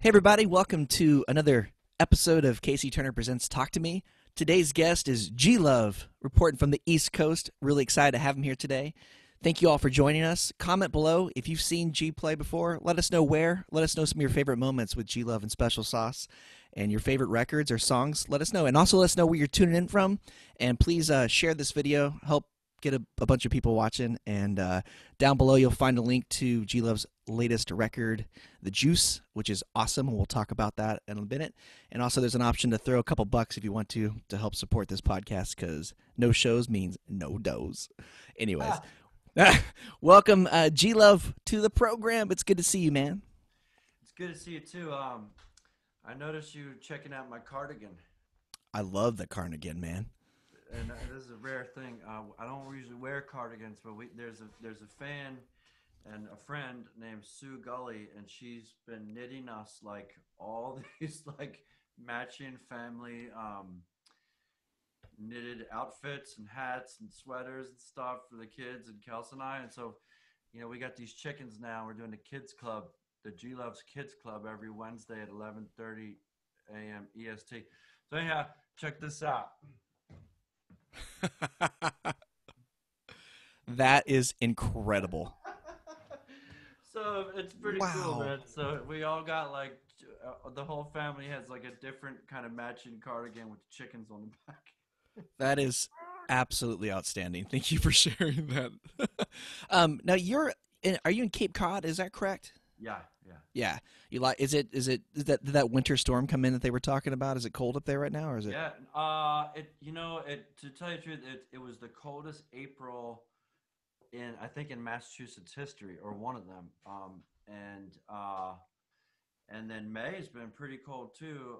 everybody, welcome to another episode of Casey Turner Presents Talk to Me. Today's guest is G Love, reporting from the East Coast. Really excited to have him here today. Thank you all for joining us. Comment below if you've seen G play before. Let us know where. Let us know some of your favorite moments with G Love and Special Sauce and your favorite records or songs. Let us know. And also let us know where you're tuning in from. And please share this video. Help get a bunch of people watching. And down below you'll find a link to G Love's latest record, The Juice, which is awesome, and we'll talk about that in a minute. And also there's an option to throw a couple bucks if you want to help support this podcast, because no shows means no does. Anyways, welcome G Love to the program. It's good to see you, man. It's good to see you too. I noticed you checking out my cardigan. I love the cardigan, man. And this is a rare thing. I don't usually wear cardigans, but there's a fan and a friend named Sue Gully, and she's been knitting us like all these like matching family knitted outfits and hats and sweaters and stuff for the kids and Kelsey and I. And so, we got these chickens now. We're doing the kids club, the G Love's Kids Club, every Wednesday at 11:30 a.m. EST. So anyhow, check this out. That is incredible. So it's pretty cool, man. So we all got like the whole family has like a different kind of matching cardigan with chickens on the back. That is absolutely outstanding. Thank you for sharing that. Now are you in Cape Cod? Is that correct? Yeah, yeah. Yeah. You like? Is that winter storm come in that they were talking about? Is it cold up there right now, or is it? Yeah. To tell you the truth, it was the coldest April in Massachusetts history, or one of them. And then May's been pretty cold too.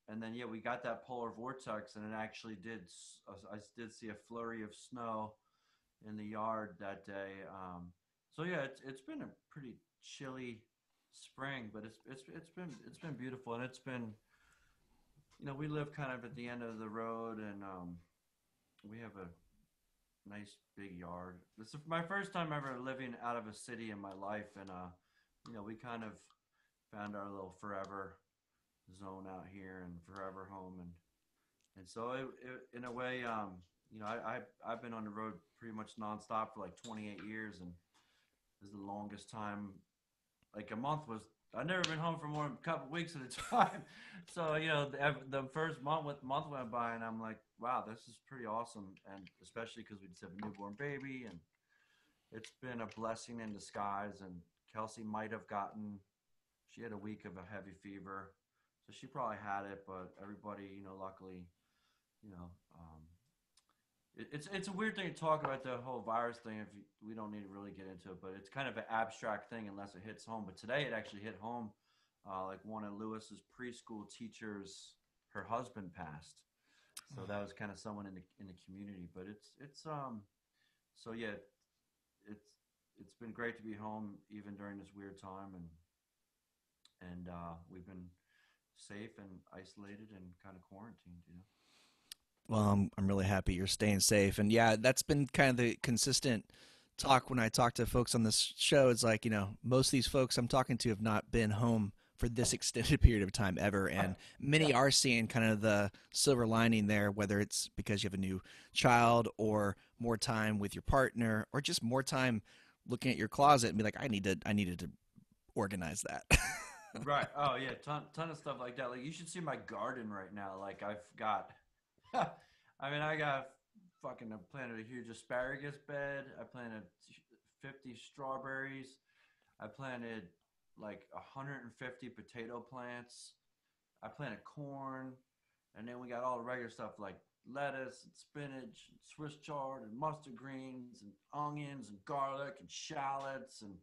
And then we got that polar vortex, and it actually did. I did see a flurry of snow in the yard that day. So yeah, it's been a pretty chilly spring, but it's been beautiful, and it's been, we live kind of at the end of the road, and we have a nice big yard. This is my first time ever living out of a city in my life, and we kind of found our little forever zone out here and forever home, and so in a way, I've been on the road pretty much nonstop for like 28 years, and this is the longest time. Like a month was. I've never been home for more than a couple of weeks at a time. So the first month went by, and I'm like, wow, this is pretty awesome, and especially because we just have a newborn baby, and it's been a blessing in disguise. And Kelsey might have gotten. She had a week of a heavy fever, so she probably had it, but everybody, luckily, you know, um, it's a weird thing to talk about, the whole virus thing. We don't need to really get into it, but it's kind of an abstract thing unless it hits home. But today it actually hit home. Like one of Lewis's preschool teachers, her husband passed, so that was kind of someone in the community. But so yeah, it's it's been great to be home even during this weird time, and we've been safe and isolated and kind of quarantined. Well, I'm really happy you're staying safe, and yeah, that's been kind of the consistent talk when I talk to folks on this show. It's like, most of these folks I'm talking to have not been home for this extended period of time ever, and many are seeing kind of the silver lining there, whether it's because you have a new child, or more time with your partner, or just more time looking at your closet and be like, I needed to organize that. Right. Oh yeah, ton of stuff like that. Like, you should see my garden right now. Like, I've got I got fucking I planted a huge asparagus bed. I planted 50 strawberries. I planted like 150 potato plants. I planted corn, and then we got all the regular stuff like lettuce and spinach and Swiss chard and mustard greens and onions and garlic and shallots, and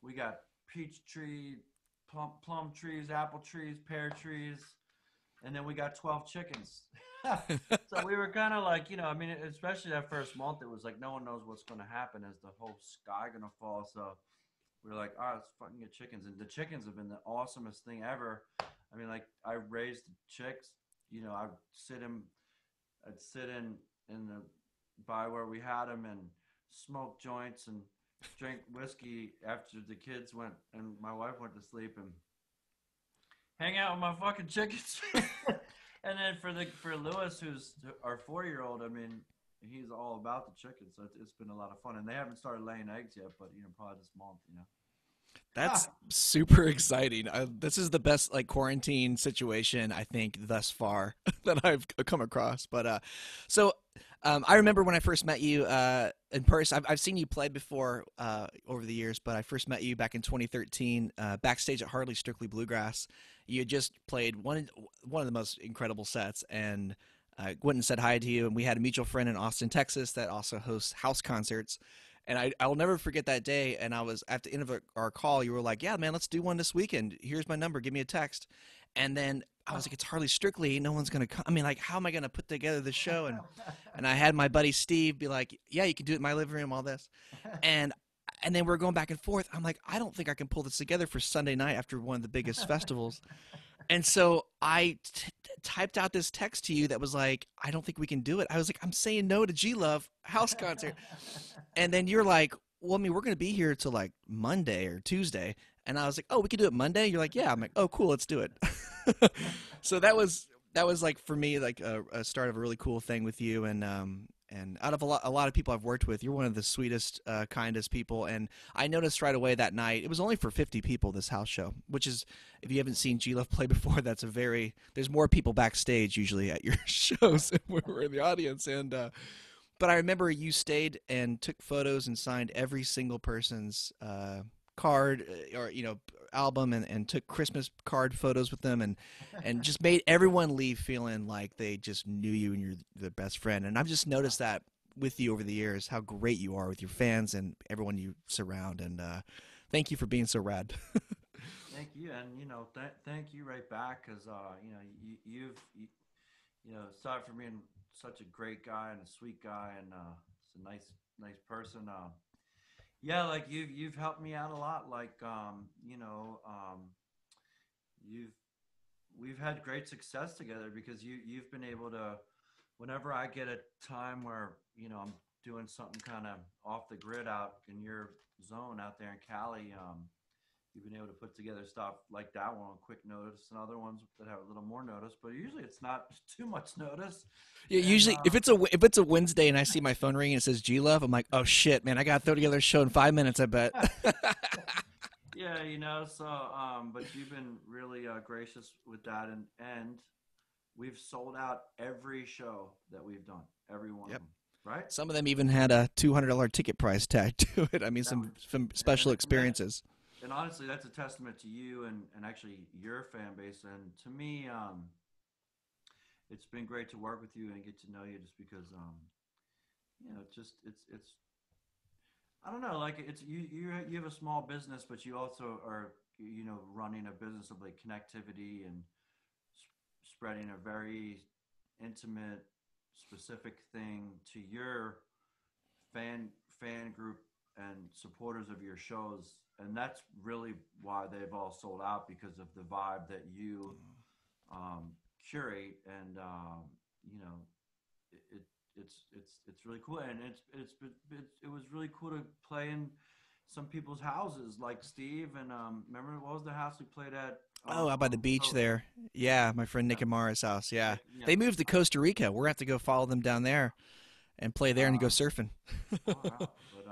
we got peach tree, plum trees, apple trees, pear trees, and then we got 12 chickens. So we were kind of like, especially that first month, it was like no one knows what's going to happen. Is the whole sky going to fall? So we were like, all right, let's fucking get chickens. And the chickens have been the awesomest thing ever. Like, I raised chicks. I'd sit in the by where we had them and smoke joints and drink whiskey after the kids went and my wife went to sleep, and hang out with my fucking chickens. And then for Lewis, who's our 4-year-old, I mean, he's all about the chickens. So it's been a lot of fun, and they haven't started laying eggs yet, but probably this month. That's super exciting. This is the best like quarantine situation I think thus far that I've come across. So I remember when I first met you in person. I've seen you play before over the years, but I first met you back in 2013 backstage at Hardly Strictly Bluegrass. You had just played one of the most incredible sets, and I went and said hi to you. And we had a mutual friend in Austin, Texas, that also hosts house concerts. And I'll never forget that day. And I was at the end of our call, you were like, "Yeah, man, let's do one this weekend. Here's my number. Give me a text." And then I was like, "It's Hardly Strictly. No one's gonna come. I mean, like, how am I gonna put together the show?" And I had my buddy Steve be like, "Yeah, you can do it in my living room. All this." And and then we're going back and forth. I'm like, I don't think I can pull this together for Sunday night after one of the biggest festivals. And so I typed out this text to you that was like, I don't think we can do it. I was like, I'm saying no to G Love house concert. And then you're like, well, I mean, we're going to be here till like Monday or Tuesday. And I was like, oh, we could do it Monday. You're like, yeah. I'm like, oh, cool, let's do it. So that was like for me like a start of a really cool thing with you. And out of a lot of people I've worked with, you're one of the sweetest, kindest people. And I noticed right away that night it was only for 50 people this house show, which is if you haven't seen G Love play before, there's more people backstage usually at your shows than we're in the audience. And but I remember you stayed and took photos and signed every single person's card or album and took Christmas card photos with them and just made everyone leave feeling like they just knew you and you're the best friend. And I've just noticed that with you over the years, how great you are with your fans and everyone you surround. And thank you for being so rad. Thank you, and thank you right back because aside from being such a great guy and a sweet guy and it's a nice person. Yeah, like you've helped me out a lot. Like you've we've had great success together because you've been able to whenever I get a time where I'm doing something kind of off the grid out in your zone out there in Cali. You've been able to put together stuff like that one on quick notice and other ones that have a little more notice, but usually it's not too much notice. Yeah, And usually if it's a Wednesday and I see my phone ring and it says G Love, I'm like, oh shit, man, I gotta throw together a show in 5 minutes. I bet. yeah, but you've been really gracious with that, and we've sold out every show that we've done, every one of Yep. them, right? Some of them even had a $200 ticket price tag to it. I mean, That was, some and special experiences. and honestly, that's a testament to you and actually your fan base, and to me, it's been great to work with you and get to know you, just because, it's I don't know, like you have a small business, but you also are running a business of like connectivity and spreading a very intimate, specific thing to your fan group and supporters of your shows, and that's really why they've all sold out because of the vibe that you um, curate, and you know it, it's really cool, and it was really cool to play in some people's houses like Steve and remember what was the house we played at Oh, out by the on the beach coast? there. Yeah, my friend Yeah, Nick Amara's house. Yeah, yeah. they moved to Costa Rica. We're gonna have to go follow them down there and play there and go Uh, surfing. far out, but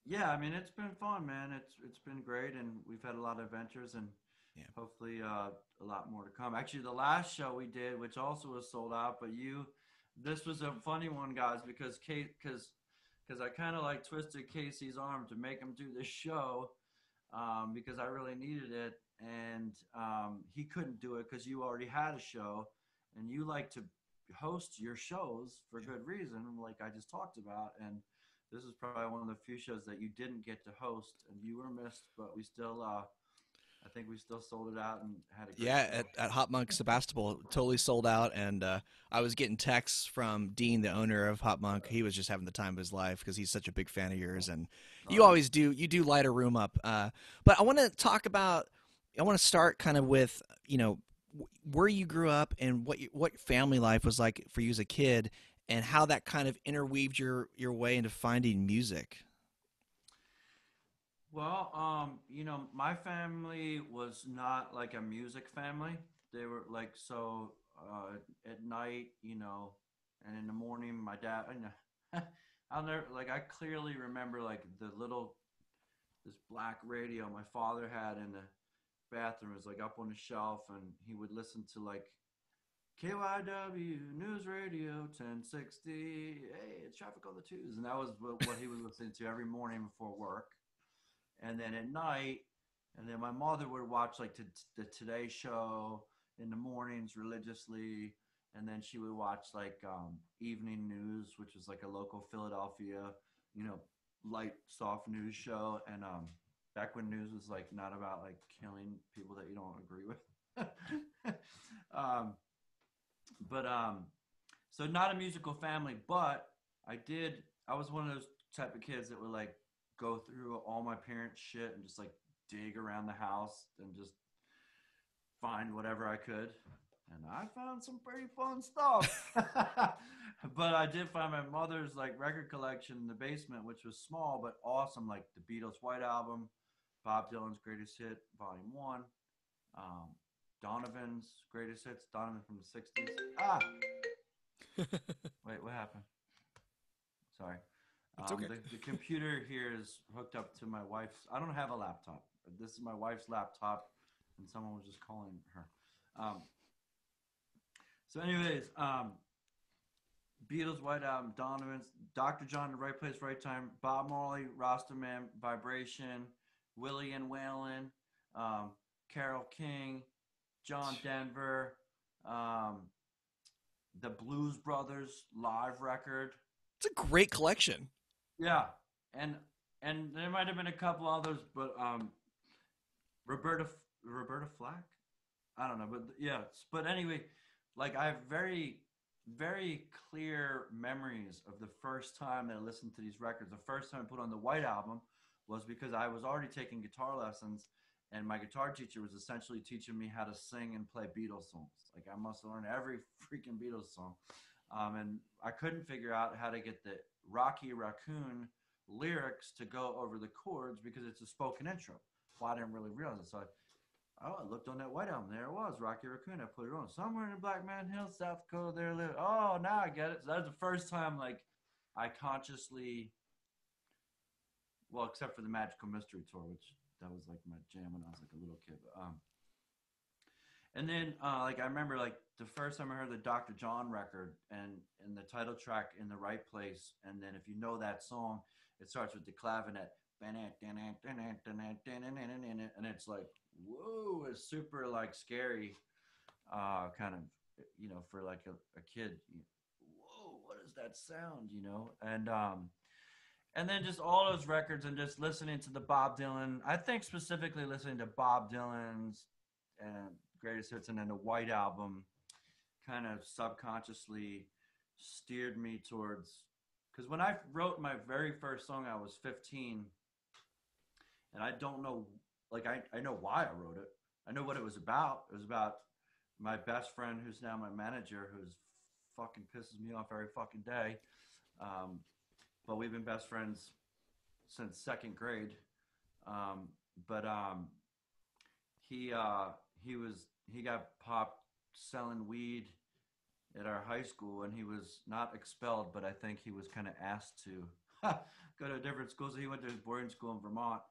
yeah, I mean it's been fun, man. It's been great, and we've had a lot of adventures, and Yeah. hopefully a lot more to come. Actually, the last show we did, which also was sold out, but this was a funny one, guys, because I kind of like twisted Casey's arm to make him do this show, because I really needed it, and he couldn't do it because you already had a show, and you like to host your shows for good reason, like I just talked about, and this is probably one of the few shows that you didn't get to host, and you were missed, but we still, I think we still sold it out and had a great Yeah, show. at Hot Monk Sebastopol, totally sold out, and I was getting texts from Dean, the owner of Hot Monk. He was just having the time of his life because he's such a big fan of yours, and Oh you yeah. always do. You do light a room up. But I want to talk about. I want to start kind of with where you grew up and what family life was like for you as a kid, and how that kind of interweaved your way into finding music. Well, my family was not like a music family. They were like so at night, and in the morning, my dad. I'll never like. I clearly remember like the little this black radio my father had in the bathroom. It was like up on the shelf, and he would listen to like KYW News Radio 1060. Hey, it's traffic on the twos, and that was what he was listening to every morning before work. And then at night, and then my mother would watch like the Today Show in the mornings religiously, and then she would watch like evening news, which was like a local Philadelphia, you know, light soft news show. And back when news was like not about like killing people that you don't agree with. um, but so not a musical family, but I did. I was one of those type of kids that would like go through all my parents' shit and just like dig around the house and just find whatever I could. And I found some pretty fun stuff. But I did find my mother's like record collection in the basement, which was small but awesome, like the Beatles' White Album, Bob Dylan's Greatest Hit, Volume One, um, Donovan's Greatest Hits, Donovan from the '60s. Ah, wait, what happened? Sorry. It's okay. The computer here is hooked up to my wife's. I don't have a laptop. This is my wife's laptop, and someone was just calling her. Um, anyways, Beatles, White Album, Donovan's, Dr. John, The Right Place, Right Time, Bob Marley, Rasta Man, Vibration, Willie and Waylon, um, Carole King, John Denver, um, the Blues Brothers live record. It's a great collection. Yeah, and there might have been a couple others, but Roberta Roberta Flack. I don't know, but yeah. But anyway, like I have very clear memories of the first time that I listened to these records. The first time I put on the White Album was because I was already taking guitar lessons, and my guitar teacher was essentially teaching me how to sing and play Beatles songs. Like I must have learned every freaking Beatles song, and I couldn't figure out how to get the Rocky Raccoon lyrics to go over the chords because it's a spoken intro. Well, I didn't really realize it, so I looked on that White Album. There it was, Rocky Raccoon. I put it on. Somewhere in the Black Mountain Hills, South Dakota, there live. Oh, now I get it. So that was the first time, like, I consciously, well, except for the Magical Mystery Tour, which that was like my jam when I was like a little kid. And then, like, I remember, like, the first time I heard the Dr. John record and the title track In the Right Place. And then, if you know that song, it starts with the clavinet. And it's like, whoa, it's super, like, scary, kind of, for like a kid. Whoa, what is that sound, And then just all those records and just listening to the Bob Dylan. I think specifically listening to Bob Dylan's and greatest hits and then the White Album kind of subconsciously steered me towards, because when I wrote my very first song I was 15, and I don't know, like I know why I wrote it. I know what it was about. It was about my best friend who's now my manager, who's fucking pisses me off every fucking day. um, but we've been best friends since second grade. um, but he he got popped selling weed at our high school, and he was not expelled, but I think he was kind of asked to go to a different school. So he went to his boarding school in Vermont,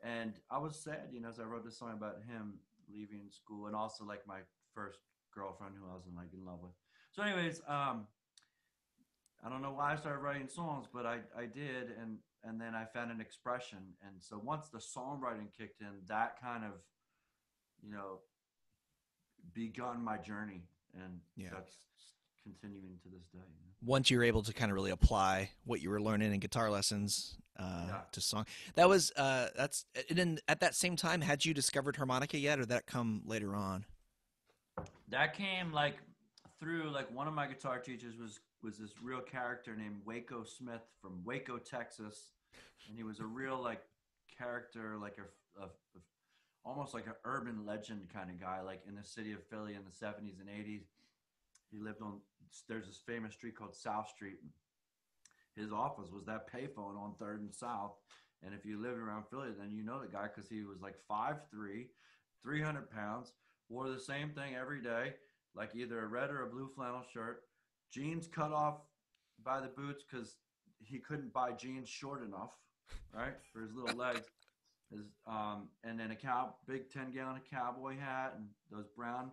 and I was sad, as I wrote this song about him leaving school, and also like my first girlfriend who I was in love with. So, anyways, I don't know why I started writing songs, but I did, and then I found an expression, and so once the songwriting kicked in, that kind of you know begun my journey, and Yeah. that's continuing to this day. Once you were able to kind of really apply what you were learning in guitar lessons Yeah, to song, that was that's. And then at that same time, had you discovered harmonica yet, or did that come later on? that came like through like one of my guitar teachers was this real character named Waco Smith from Waco, Texas, and he was a real like character, like a almost like an urban legend kind of guy, like in the city of Philly in the '70s and '80s. He lived on, there's this famous street called South Street. His office was that payphone on Third and South, And if you live around Philly, then you know the guy because he was like 5'3", 300 pounds, wore the same thing every day, like either a red or a blue flannel shirt, jeans cut off by the boots because he couldn't buy jeans short enough, right, for his little legs. And then a big 10-gallon cowboy hat and those brown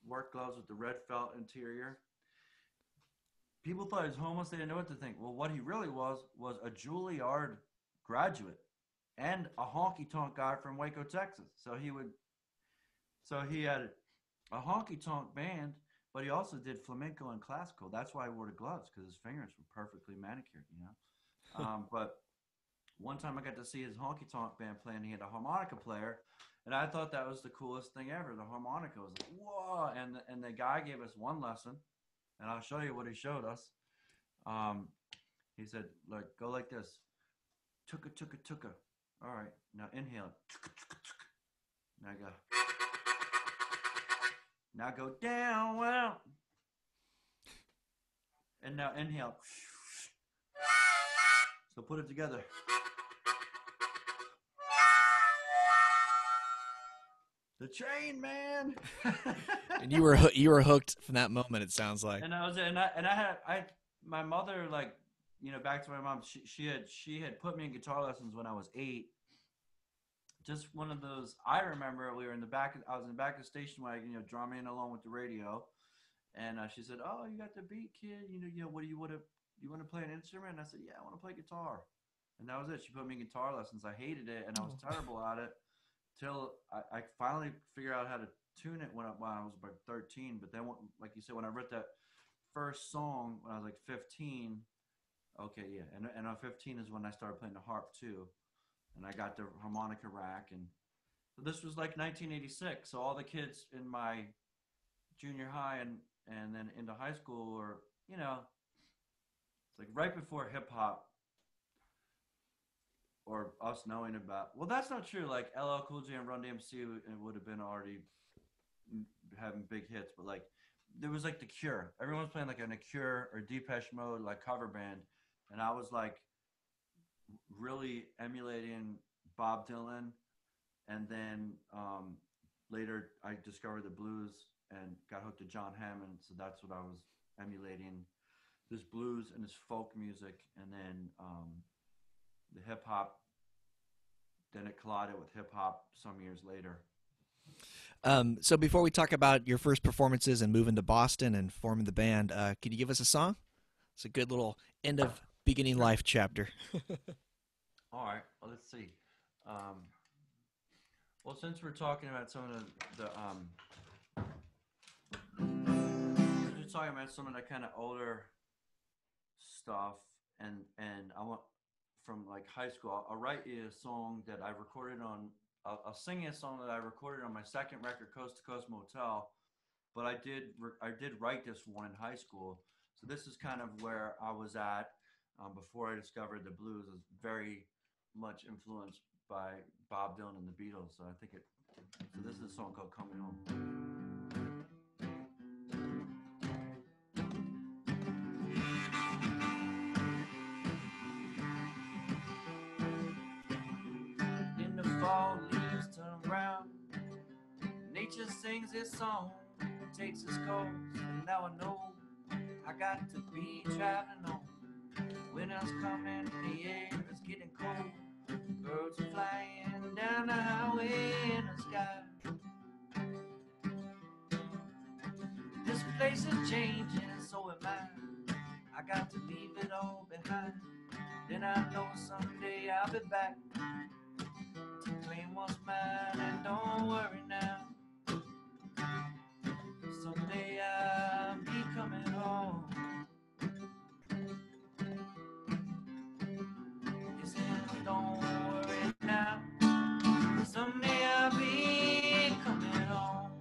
work gloves with the red felt interior. People thought he was homeless. They didn't know what to think. Well, what he really was a Juilliard graduate and a honky tonk guy from Waco, Texas. So he had a honky tonk band, but he also did flamenco and classical. That's why he wore the gloves because his fingers were perfectly manicured, you know. But one time I got to see his honky tonk band playing. He had a harmonica player, and I thought that was the coolest thing ever. The harmonica was like, whoa! And the guy gave us one lesson, and I'll show you what he showed us. Um, he said, "Look, go like this, tuka tuka tuka. All right, now inhale. Now go. Now go down well, and now inhale. So put it together." The train, man. And you were hooked from that moment. It sounds like. And I was and I had I my mother, like, back to my mom, she had put me in guitar lessons when I was 8. Just one of those. I remember we were in the back. I was in the back of the station wagon, drumming along with the radio, and she said, "Oh, you got the beat, kid. What do you want to play an instrument?" And I said, "Yeah, I want to play guitar." And that was it. She put me in guitar lessons. I hated it, and I was terrible at it till I finally figured out how to tune it when I was about 13. But then, like you said, when I wrote that first song when I was like 15, okay, yeah, and on 15 is when I started playing the harp too, and I got the harmonica rack, and so this was like 1986. So all the kids in my junior high and then into high school were, it's like right before hip hop or us knowing about. Well, that's not true. Like LL Cool J and Run DMC would have been already having big hits, but like there was like The Cure. Everyone was playing like in a Cure or Depeche Mode like cover band, and I was like really emulating Bob Dylan, and then later I discovered the blues and got hooked to John Hammond. So that's what I was emulating, this blues and this folk music, and then the hip hop. Then it collided with hip hop some years later. So before we talk about your first performances and moving to Boston and forming the band, could you give us a song? It's a good little end of beginning life chapter. All right. Well, let's see. Well, since we're talking about some of we're talking about some of the kind of older stuff, and I want from like high school. I'll write you a song that I recorded on. I'll sing you a song that I recorded on my second record, Coast to Coast Motel. But I did write this one in high school. So this is kind of where I was at before I discovered the blues. Is very much influenced by Bob Dylan and the Beatles. So I think it. So this is a song called "Coming Home." In the fall, leaves turn brown. Nature sings its song, takes its course, and now I know I got to be traveling on. Winter's coming, the air is getting cold. Birds are flying down the highway in the sky. This place is changing, so am I. I got to leave it all behind. Then I know someday I'll be back to claim what's mine. And don't worry now, someday I'll be coming home. Yes, and don't worry now, someday I'll be coming home.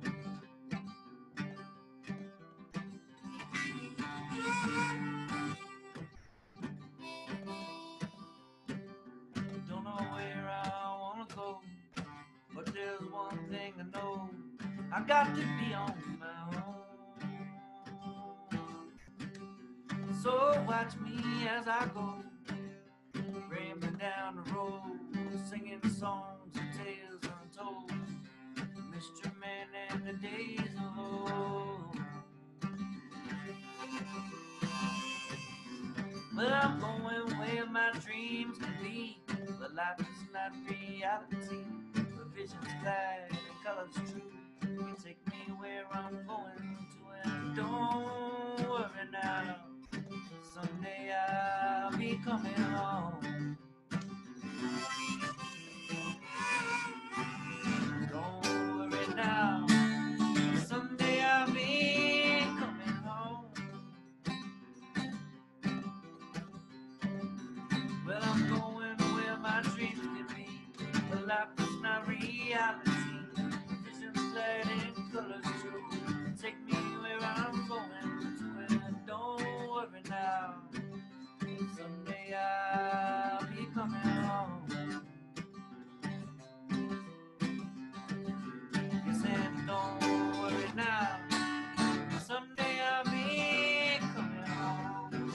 Don't know where I wanna go, but there's one thing I know, I got to be on my own. So watch me as I go, rambling down the road. Well, I'm going where my dreams can be. But life is not reality. The vision's glad and colors true. You can take me where I'm going to, and don't worry now. Someday I'll be coming home. Don't worry now. Someday I'll be coming home. Well, I'm going where my dreams can be. But life is not reality. Vision's glad in colors too. Take me where I'm going to, and don't worry now. Someday I'll be coming home. Yes, and don't worry now. Someday I'll be coming home.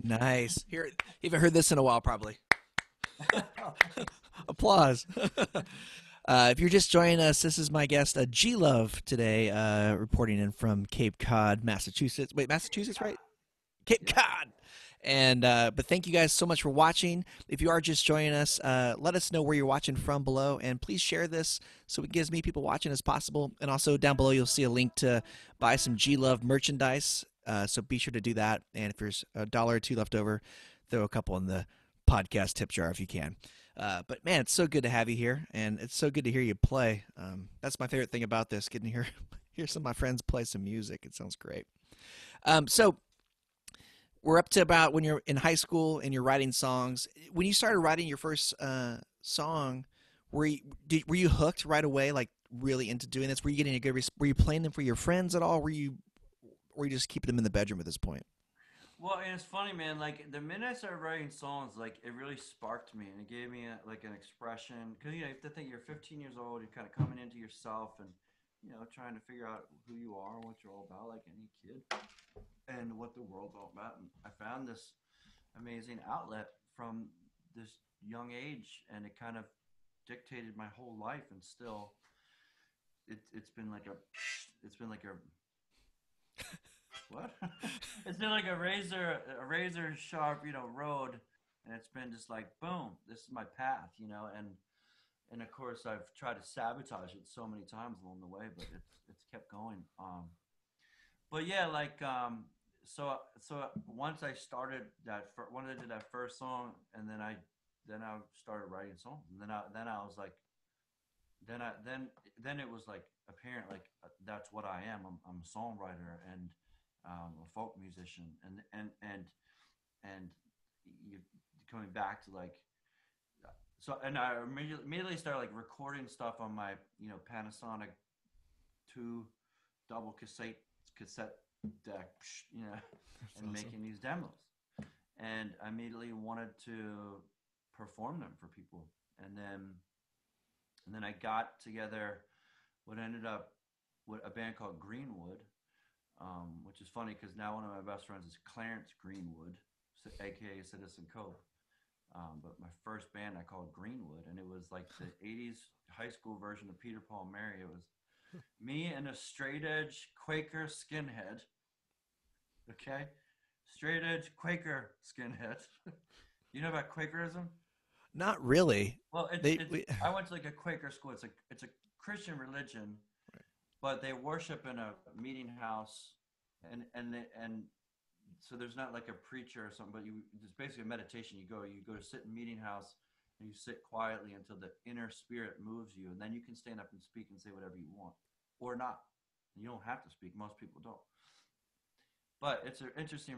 Nice. Here, you haven't heard this in a while, probably. Oh, thanks. Applause. If you're just joining us, this is my guest, G Love, today, reporting in from Cape Cod, Massachusetts. Wait, Cape Massachusetts, right? Cod. Cape Yep. Cod. And but thank you guys so much for watching. If you are just joining us, let us know where you're watching from below, and please share this so it gives as many people watching as possible. And also down below, you'll see a link to buy some G Love merchandise. So be sure to do that. And if there's a dollar or two left over, throw a couple in the podcast tip jar if you can. But man, it's so good to have you here, and it's so good to hear you play. That's my favorite thing about this, getting to hear some of my friends play some music. It sounds great. So we're up to about when you're in high school and you're writing songs. When you started writing your first song, were you hooked right away, like really into doing this? Were you getting a good? Were you playing them for your friends at all? Were you just keeping them in the bedroom at this point? Well, and it's funny, man. Like the minute I started writing songs, like it really sparked me, and it gave me like an expression. Because you have to think you're 15 years old, you're kind of coming into yourself, and trying to figure out who you are, what you're all about, like any kid, and what the world's all about. And I found this amazing outlet from this young age, and it kind of dictated my whole life, and still, it's been like a what? It's been like a razor sharp, road, and it's been just like boom, this is my path, and of course I've tried to sabotage it so many times along the way, but it's kept going. But yeah, like so once I started once I did that first song, and then I started writing songs, and then I was like then it was like apparent, like that's what I am. I'm a songwriter and a folk musician, and you coming back to like and I immediately started like recording stuff on my Panasonic 2 double cassette deck, That's and awesome. making these demos, and I immediately wanted to perform them for people, and then I got together what ended up with a band called Greenwood, which is funny because now one of my best friends is Clarence Greenwood, aka Citizen Cope. But my first band I called Greenwood, and it was like the '80s high school version of Peter Paul and Mary. It was me and a straight edge Quaker skinhead. Okay, straight edge Quaker skinhead. You know about Quakerism? Not really. Well, it's They it's. we, I went to like a Quaker school. It's a Christian religion, but they worship in a meeting house, and so there's not like a preacher or something, but it's basically a meditation. You go to sit in meeting house, and you sit quietly until the inner spirit moves you, and then you can stand up and speak and say whatever you want, or not. You don't have to speak. Most people don't. But it's an interesting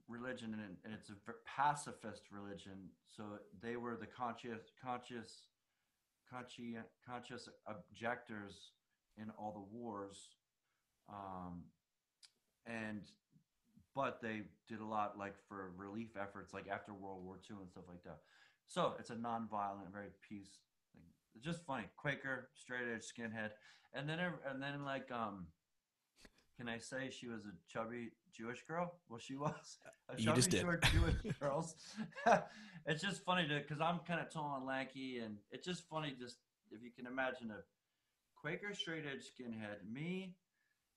religion, and it's a pacifist religion. So they were the conscious objectors in all the wars, um, and but they did a lot like for relief efforts, like after World War II and stuff like that. So it's a nonviolent, very peace thing. It's just funny. Quaker, straight edge skinhead, and then like can I say she was a chubby Jewish girl? Well, she was a You just chubby did. short Jewish girl. It's just funny to because I'm kind of tall and lanky, and it's just funny just if you can imagine a Quaker straight edge skinhead, me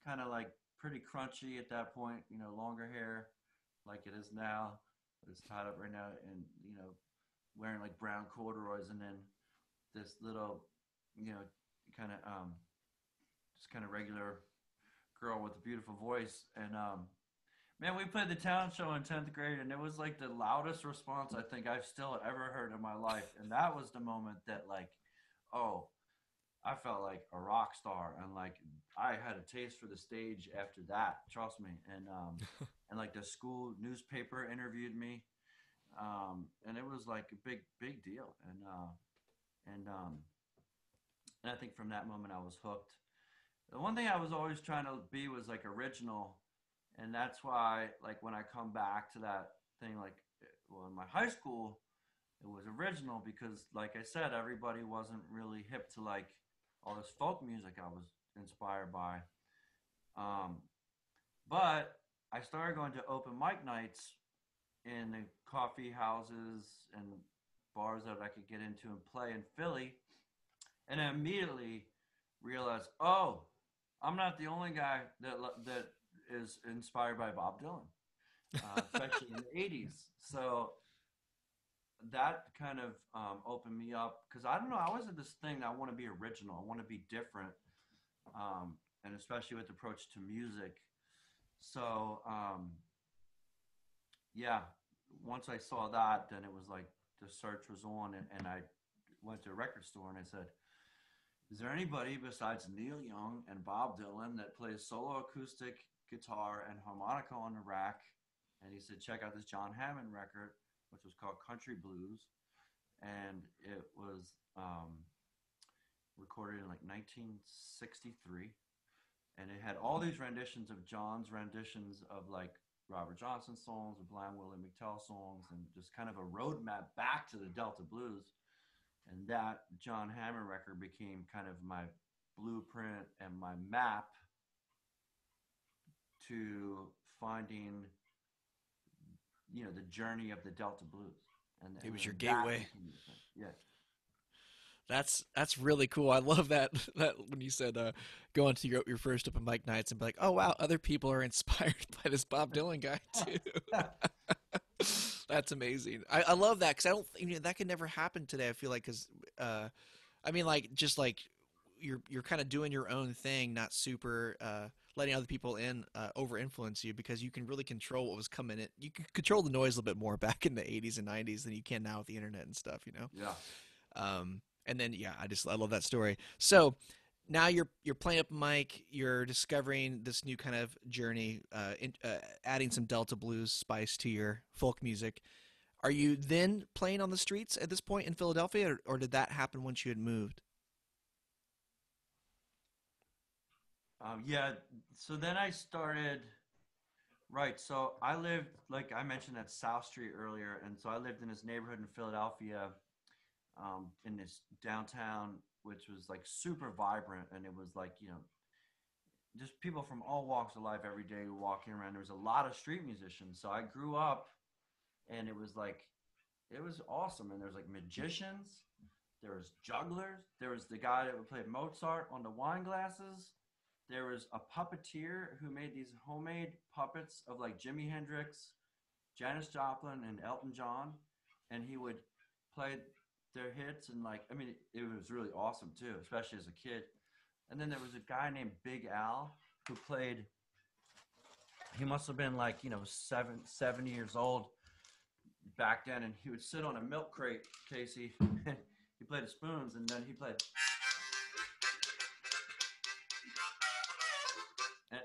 kind of like pretty crunchy at that point, longer hair like it is now, but it's tied up right now, and wearing like brown corduroys, and then this little, you know, kind of just kind of regular girl with a beautiful voice, and man, we played the town show in 10th grade, and it was like the loudest response I think I've still ever heard in my life, and that was the moment that like, oh, I felt like a rock star, and like I had a taste for the stage after that. Trust me. And like the school newspaper interviewed me, and it was like a big deal. And and I think from that moment I was hooked. The one thing I was always trying to be was like original, and that's why like when I come back to that thing, like well in my high school it was original because like I said everybody wasn't really hip to like all this folk music I was inspired by. um, but I started going to open mic nights in the coffee houses and bars that I could get into and play in Philly, and I immediately realized, oh, I'm not the only guy that is inspired by Bob Dylan, especially in the '80s. So that kind of opened me up because I don't know. I always had this thing that I want to be original. I want to be different, and especially with approach to music. So yeah, once I saw that, then it was like the search was on, and I went to a record store and I said, "Is there anybody besides Neil Young and Bob Dylan that plays solo acoustic guitar and harmonica on the rack?" And he said, "Check out this John Hammond record, which was called Country Blues, and it was recorded in like 1963, and it had all these renditions of John's renditions of like Robert Johnson songs, or Blind Willie McTell songs, and just kind of a roadmap back to the Delta Blues." And that John Hammond record became kind of my blueprint and my map to finding, the journey of the Delta Blues, It and was your then that gateway. became the thing. Yeah, That's really cool. I love that that when you said going to your first open mic nights and be like, oh wow, other people are inspired by this Bob Dylan guy too. That's amazing. I love that because I don't that could never happen today. I feel like because I mean like just like you're kind of doing your own thing, not super letting other people in over influence you because you can really control what was coming in. You can control the noise a little bit more back in the 80s and 90s than you can now with the internet and stuff. yeah. And then yeah, I love that story. So now you're playing up mic, you're discovering this new kind of journey, adding some Delta blues spice to your folk music. Are you then playing on the streets at this point in Philadelphia, or did that happen once you had moved? Yeah. So then I started. Right. So I lived, like I mentioned, at South Street earlier, and so I lived in this neighborhood in Philadelphia, in this downtown, which was like super vibrant, and it was like just people from all walks of life every day walking around. There was a lot of street musicians, so I grew up, and it was like it was awesome. And there's like magicians, there was jugglers, there was the guy that would play Mozart on the wine glasses. There was a puppeteer who made these homemade puppets of like Jimi Hendrix, Janis Joplin, and Elton John, and he would play their hits. And like I mean, it was really awesome too, especially as a kid. And then there was a guy named Big Al who played. He must have been like 70 years old back then, and he would sit on a milk crate, Casey. And he played the spoons, and then he played,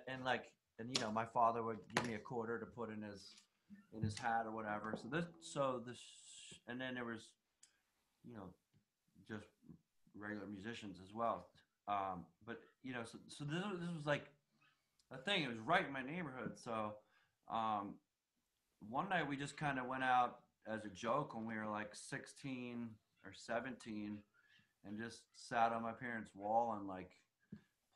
and like, and my father would give me a quarter to put in his hat or whatever. So this, and then there was, you know, just regular musicians as well. But so this was like a thing. It was right in my neighborhood. So um, one night we just kind of went out as a joke when we were like 16 or 17, and just sat on my parents' wall and like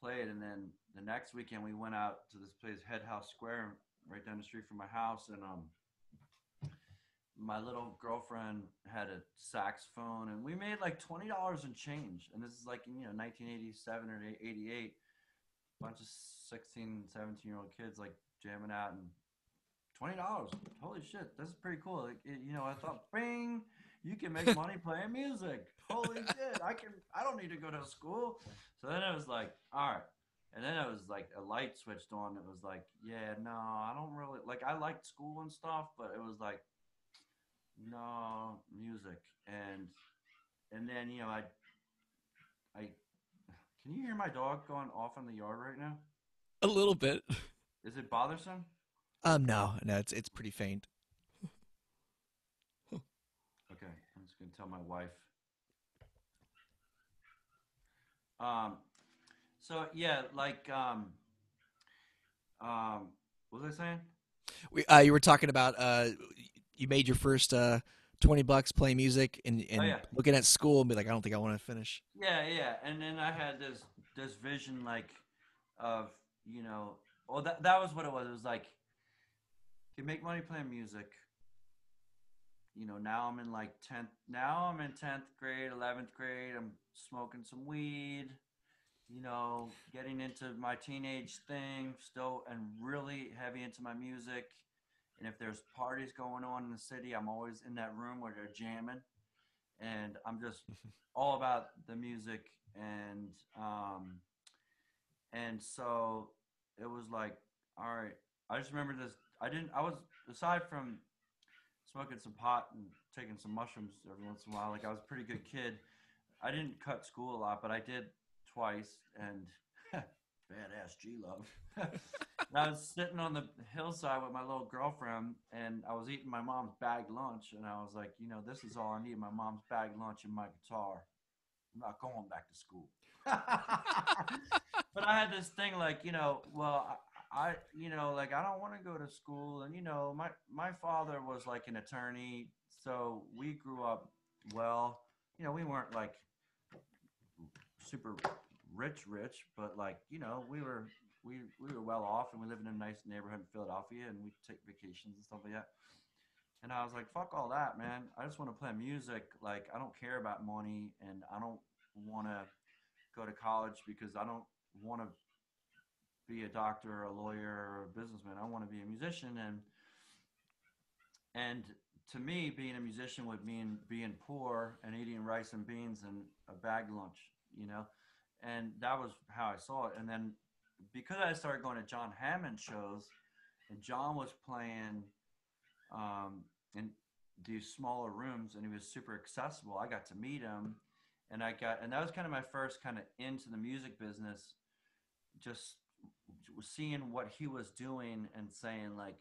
played. And then the next weekend we went out to this place, Head House Square, right down the street from my house, and my little girlfriend had a saxophone, and we made like $20 in change. And this is like in 1987 or 88, bunch of 16, 17-year-old kids like jamming out, and $20. Holy shit, this is pretty cool. Like, I thought, bing, you can make money playing music. Holy shit, I don't need to go to school. So then it was like, all right. And then it was like a light switched on. It was like, yeah, no, I don't really like. I liked school and stuff, but it was like, no, music. And then I can you hear my dog going off in the yard right now? A little bit. Is it bothersome? No, no, it's pretty faint. Okay, I'm just gonna tell my wife. Um, so yeah, like what was I saying? You were talking about you made your first $20 playing music Oh and yeah, looking at school and be like, I don't think I want to finish. yeah. And then I had this vision like of well that was what it was. It was like you make money playing music. Now I'm in like 10th. Now I'm in 10th grade, 11th grade. I'm smoking some weed. Getting into my teenage thing still, and really heavy into my music. And if there's parties going on in the city, I'm always in that room where they're jamming, and I'm just all about the music. And so it was like, all right. I just remember this. I was, aside from smoking some pot and taking some mushrooms every once in a while, like I was a pretty good kid. I didn't cut school a lot, but I did twice, and badass G Love. And I was sitting on the hillside with my little girlfriend, and I was eating my mom's bagged lunch, and I was like, this is all I need: my mom's bagged lunch and my guitar. I'm not going back to school. But I had this thing like, well, like I don't want to go to school, and my father was like an attorney, so we grew up well. We weren't like super rich, but like we were well off, and we lived in a nice neighborhood in Philadelphia, and we take vacations and stuff like that. And I was like, fuck all that, man. I just want to play music. Like I don't care about money, and I don't want to go to college because I don't want to be a doctor or a lawyer or a businessman. I want to be a musician, and to me, being a musician would mean being poor and eating rice and beans and a bag lunch, you know? And that was how I saw it. And then because I started going to John Hammond shows, and John was playing in these smaller rooms, and he was super accessible, I got to meet him. And that was kind of my first kind of into the music business, just seeing what he was doing and saying, like,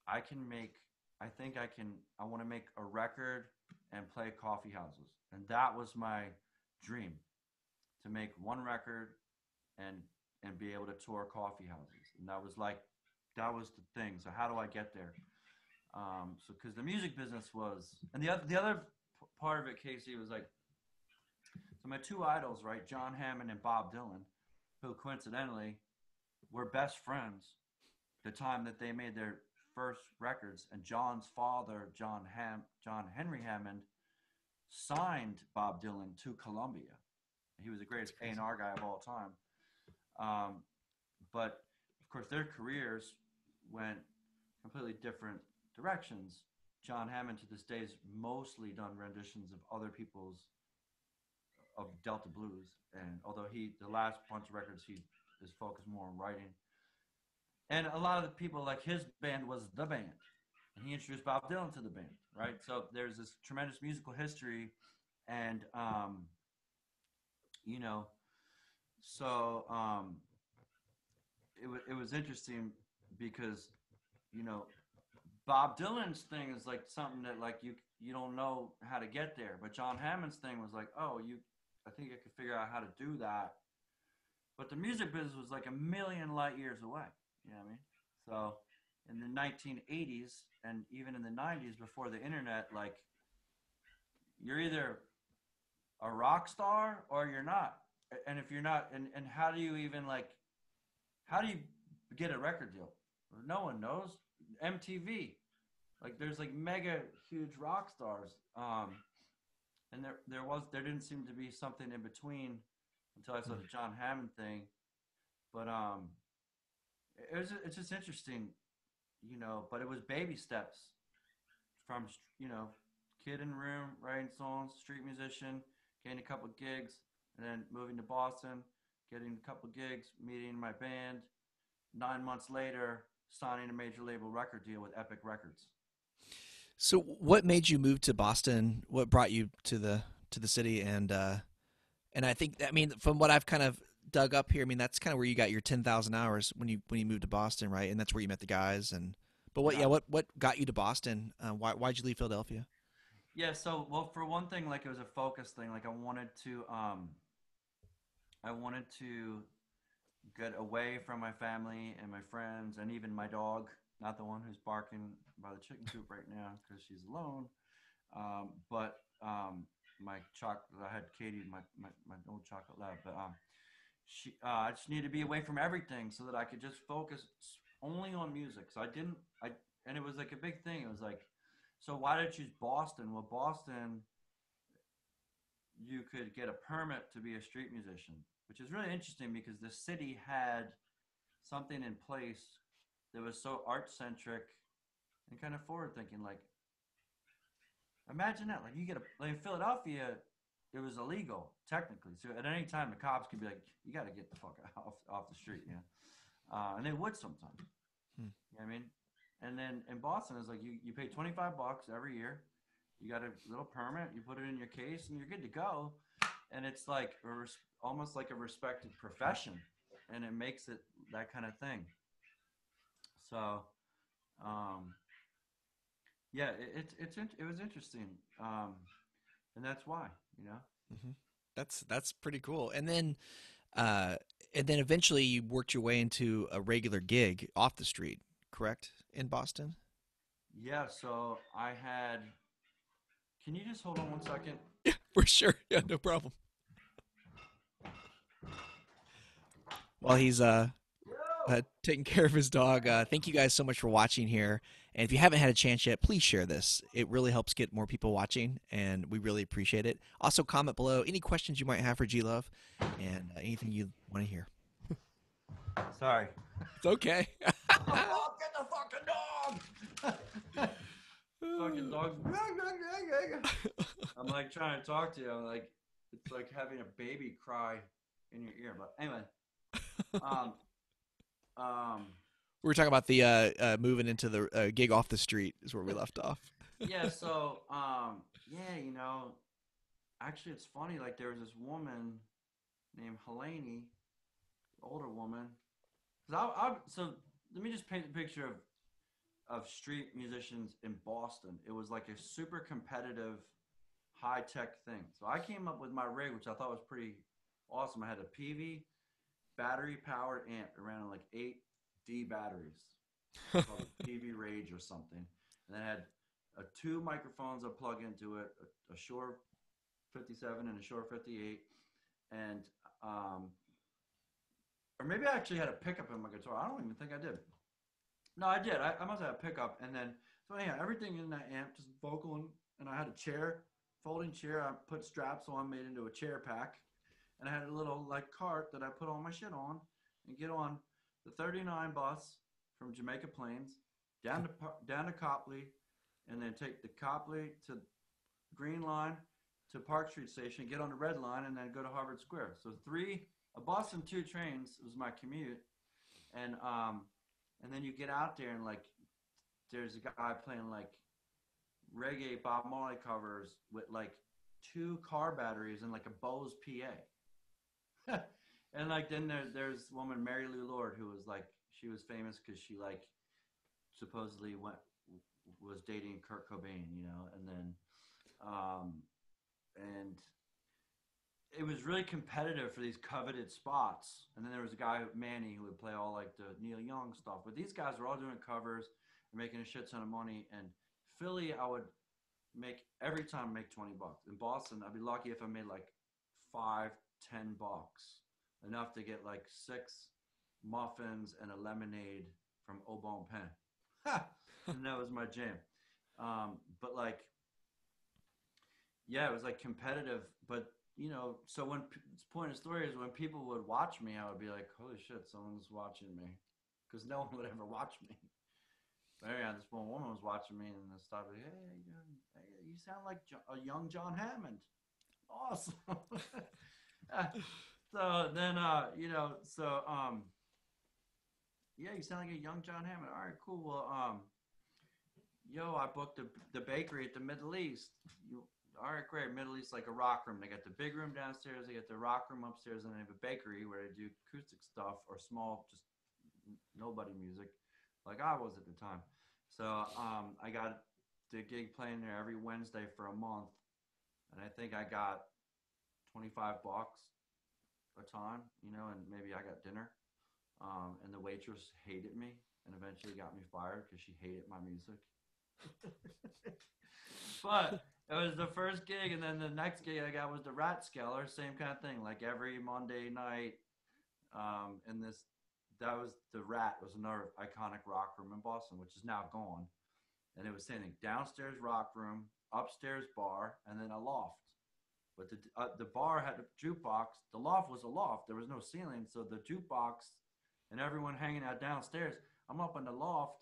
I can make, I think I can, I want to make a record and play coffee houses. And that was my dream, to make one record and be able to tour coffee houses. And that was like, that was the thing. So how do I get there? So because the music business was, and the other part of it, Casey, was like, so my two idols, right, John Hammond and Bob Dylan, who coincidentally were best friends the time that they made their first records. And John's father, John Henry Hammond, signed Bob Dylan to Columbia. He was the greatest A&R guy of all time. But of course, their careers went completely different directions. John Hammond to this day has mostly done renditions of other people's, of Delta blues, and although the last bunch of records, he is focused more on writing. And a lot of the people, like, his band was the band, and he introduced Bob Dylan to the band, right? So there's this tremendous musical history, and you know, so it was interesting because you know Bob Dylan's thing is like something that like you don't know how to get there, but John Hammond's thing was like, oh, I think I could figure out how to do that. But the music business was like a million light years away. You know what I mean? So in the 1980s and even in the 90s before the internet, like you're either a rock star or you're not. And if you're not, and how do you even like, how do you get a record deal? No one knows. MTV, like there's like mega huge rock stars. And there didn't seem to be something in between until I saw Mm. the John Hammond thing. But it's just interesting, But it was baby steps from kid in room writing songs, street musician, getting a couple gigs, and then moving to Boston, getting a couple gigs, meeting my band. 9 months later, signing a major label record deal with Epic Records. So, what made you move to Boston? What brought you to the city? And I think, I mean, from what I've kind of dug up here, I mean, that's kind of where you got your 10,000 hours when you moved to Boston, right? And that's where you met the guys. And but what, Yeah. yeah, what got you to Boston? Why'd you leave Philadelphia? Yeah, so well, for one thing, like it was a focus thing. Like I wanted to get away from my family and my friends and even my dog. Not the one who's barking by the chicken coop right now because she's alone. But my chocolate, I had Katie, my old chocolate lab, but I just needed to be away from everything so that I could just focus only on music. So I didn't, I, and it was like a big thing. It was like, so why did I choose Boston? Well, Boston, you could get a permit to be a street musician, which is really interesting because the city had something in place that was so art centric and kind of forward thinking. Like, imagine that. Like, you get like in Philadelphia, it was illegal technically. So at any time, the cops could be like, "You got to get the fuck off the street," and they would sometimes. Hmm. You know what I mean? And then in Boston, it's like you pay $25 every year. You got a little permit. You put it in your case, and you're good to go. And it's like almost like a respected profession, and it makes it that kind of thing. So, um, yeah, it was interesting, and that's why you know. Hmm. That's pretty cool. Uh, and then eventually you worked your way into a regular gig off the street, correct? In Boston? Yeah, so I had. Can you just hold on 1 second? Yeah, for sure. Yeah, no problem. While he's taking care of his dog, thank you guys so much for watching here. And if you haven't had a chance yet, please share this. It really helps get more people watching, and we really appreciate it. Also, comment below any questions you might have for G Love and anything you want to hear. Sorry. It's okay. Oh, get the fucking dog! Fucking dog. I'm like trying to talk to you. I'm like, it's like having a baby cry in your ear. But anyway, um, um, We were talking about the moving into the gig off the street is where we left off. yeah. So, yeah, actually, it's funny. Like, there was this woman named Helene, older woman. So let me just paint the picture of street musicians in Boston. It was like a super competitive, high tech thing. So I came up with my rig, which I thought was pretty awesome. I had a PV battery powered amp around like 8D batteries called a PV Rage or something. And then I had two microphones I plug into it, a Shure 57 and a Shure 58. And, um, or maybe I actually had a pickup in my guitar. I don't even think I did. No, I did. I must have a pickup. And then, so anyhow, everything in that amp, just vocal. And I had a chair, folding chair. I put straps on, made into a chair pack. And I had a little like cart that I put all my shit on and get on the 39 bus from Jamaica Plains down to Copley, and then take the Copley to Green Line to Park Street Station, get on the Red Line, and then go to Harvard Square. So a bus and two trains was my commute, and then you get out there and like there's a guy playing like reggae Bob Marley covers with like two car batteries and like a Bose PA. And like then there's woman Mary Lou Lord who was like she was famous because she like supposedly was dating Kurt Cobain, and then um, and it was really competitive for these coveted spots. And then there was a guy Manny who would play all like the Neil Young stuff. But these guys were all doing covers and making a shit ton of money. And Philly, I would make every time make $20. In Boston, I'd be lucky if I made like 5, $10, enough to get like 6 muffins and a lemonade from Au Bon Pain. Ha! And that was my jam. But like, yeah, it was like competitive. But so when the point of the story is when people would watch me, I would be like, holy shit, someone's watching me, because no one would ever watch me. But yeah, this one woman was watching me and stopped like, hey, you sound like a young John Hammond. Awesome. So then, yeah, you sound like a young John Hammond. All right, cool. Well, yo, I booked the bakery at the Middle East. All right, great. Middle East, like a rock room. They got the big room downstairs. They got the rock room upstairs, and they have a bakery where they do acoustic stuff or small, just nobody music, like I was at the time. So I got the gig playing there every Wednesday for a month, and I think I got $25 a time, and maybe I got dinner. And the waitress hated me and eventually got me fired because she hated my music. But it was the first gig, and then the next gig I got was the Rat Skeller, same kind of thing. Like every Monday night, and that was the Rat was another iconic rock room in Boston, which is now gone. And it was saying downstairs rock room, upstairs bar, and then a loft. But the bar had a jukebox. The loft was a loft. There was no ceiling, so the jukebox and everyone hanging out downstairs. I'm up in the loft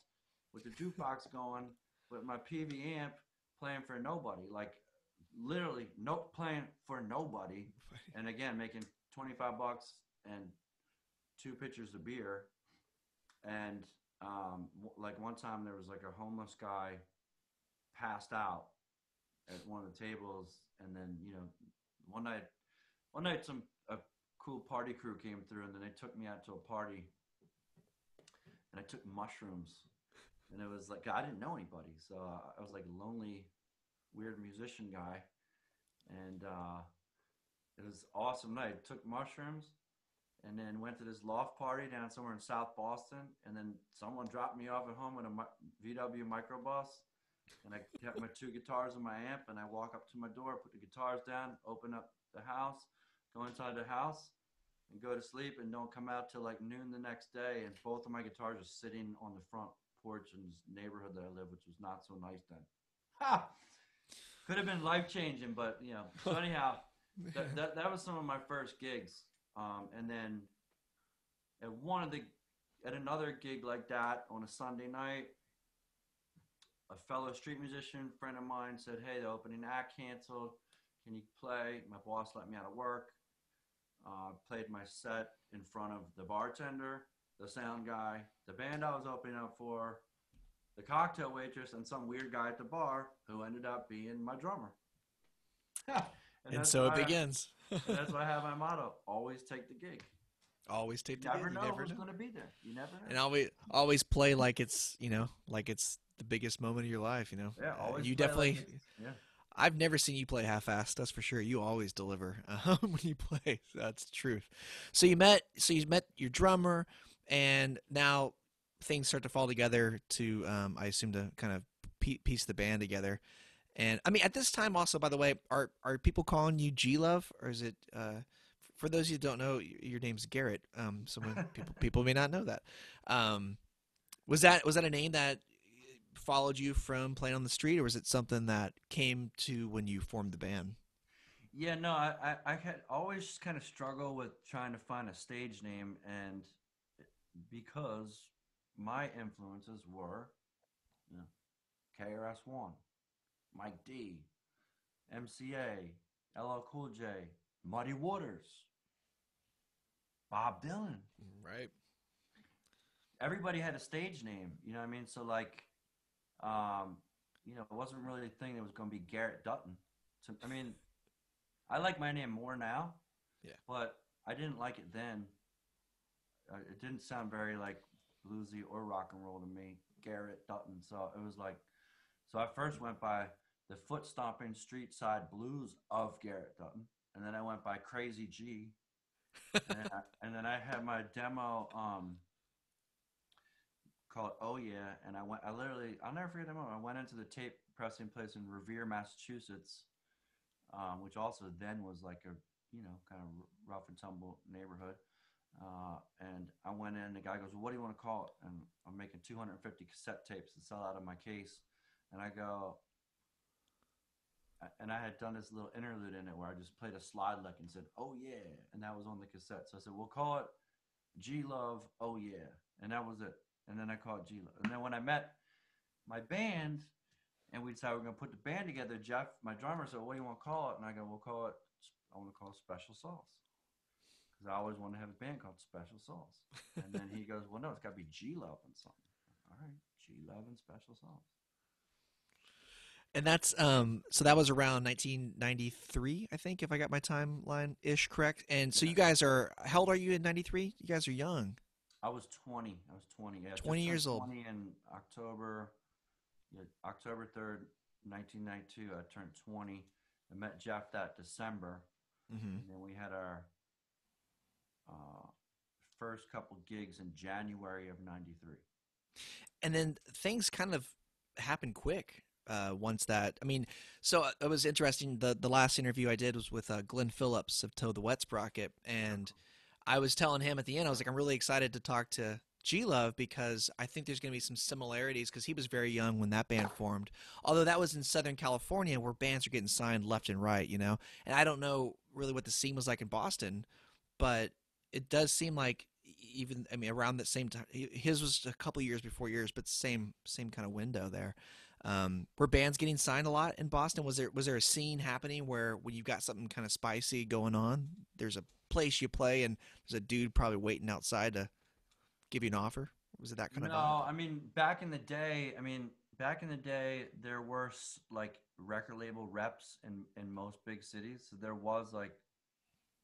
with the jukebox going, with my PV amp playing for nobody, like literally no playing for nobody. And again, making $25 and 2 pitchers of beer. And like one time there was like a homeless guy passed out at one of the tables, and then one night some a cool party crew came through, and then they took me out to a party, and I took mushrooms, and it was like I didn't know anybody, so I was like a lonely, weird musician guy, and it was an awesome night. I took mushrooms, and then went to this loft party down somewhere in South Boston, and then someone dropped me off at home in a VW microbus, and I kept my 2 guitars and my amp, and I walk up to my door, put the guitars down, open up the house, go inside the house, and go to sleep, and don't come out till like noon the next day, and both of my guitars are sitting on the front porch in this neighborhood that I live, which was not so nice then. Ha! Could have been life changing, but So anyhow, that was some of my first gigs, and then at at another gig like that on a Sunday night, a fellow street musician friend of mine said, "Hey, the opening act canceled. Can you play?" My boss let me out of work. Played my set in front of the bartender, the sound guy, the band I was opening up for, the cocktail waitress, and some weird guy at the bar who ended up being my drummer. and And that's so it why begins. and that's why I have my motto: always take the gig. Always You take the never gig. You know never who's know. going to be there. You never know. And always play like it's like it's the biggest moment of your life. Yeah, always You play like definitely. it's yeah. I've never seen you play half-assed. That's for sure. You always deliver when you play. That's the truth. So you met your drummer, and now things start to fall together to I assume to kind of piece the band together. And I mean, at this time, also, by the way, are people calling you G Love, or is it? For those of you who don't know, your name's Garrett. Someone people may not know that. Um, was that a name that followed you from playing on the street, or was it something that came to when you formed the band? Yeah, no, I had always kind of struggled with trying to find a stage name, and because my influences were, you know, KRS-One, Mike D, MCA, LL Cool J, Muddy Waters, Bob Dylan. Right. Everybody had a stage name, you know what I mean? So like, um, it wasn't really a thing that was going to be Garrett Dutton. So, I mean, I like my name more now, Yeah. but I didn't like it then. It didn't sound very like bluesy or rock and roll to me, Garrett Dutton. So it was like, so I first went by the foot stomping street side blues of Garrett Dutton, and then I went by Crazy G, and then I had my demo called Oh Yeah, and I literally, I'll never forget the moment. I went into the tape pressing place in Revere, Massachusetts, which also then was like a kind of rough and tumble neighborhood. And I went in. The guy goes, "Well, what do you want to call it?" And I'm making 250 cassette tapes to sell out of my case. And I go, and I had done this little interlude in it where I just played a slide lick and said, "Oh yeah," and that was on the cassette. So I said, "We'll call it G Love, oh yeah," and that was it. And then I called it G Love. And then when I met my band, and we decided we're gonna put the band together, Jeff, my drummer, said, "What do you want to call it?" And I go, "We'll call it. I want to call it Special Sauce." Because I always wanted to have a band called Special Sauce. And then he goes, "Well, no, it's got to be G Love and something." All right, G Love and Special Sauce. And that's so that was around 1993, I think, if I got my timeline ish correct. And so Yeah, you guys are how old are you in 93? You guys are young. I was 20. I was 20. Yeah, 20 just turned years old. 20 in October. Yeah, October 3rd, 1992. I turned 20. I met Jeff that December, Hmm. and then we had our uh, first couple gigs in January of '93. And then things kind of happened quick. Once that, I mean, so it was interesting. The last interview I did was with Glenn Phillips of Toad the Wet Sprocket, and I was telling him at the end, I was like, I'm really excited to talk to G Love because I think there's going to be some similarities because he was very young when that band formed. Although that was in Southern California where bands are getting signed left and right, you know. And I don't know really what the scene was like in Boston, but it does seem like even I mean around that same time his was a couple years before yours, but same kind of window there. Were bands getting signed a lot in Boston? Was there a scene happening where when you've got something kind of spicy going on, there's a place you play and there's a dude probably waiting outside to give you an offer? Was it that kind of vibe? No, I mean back in the day, there were like record label reps in most big cities. So there was like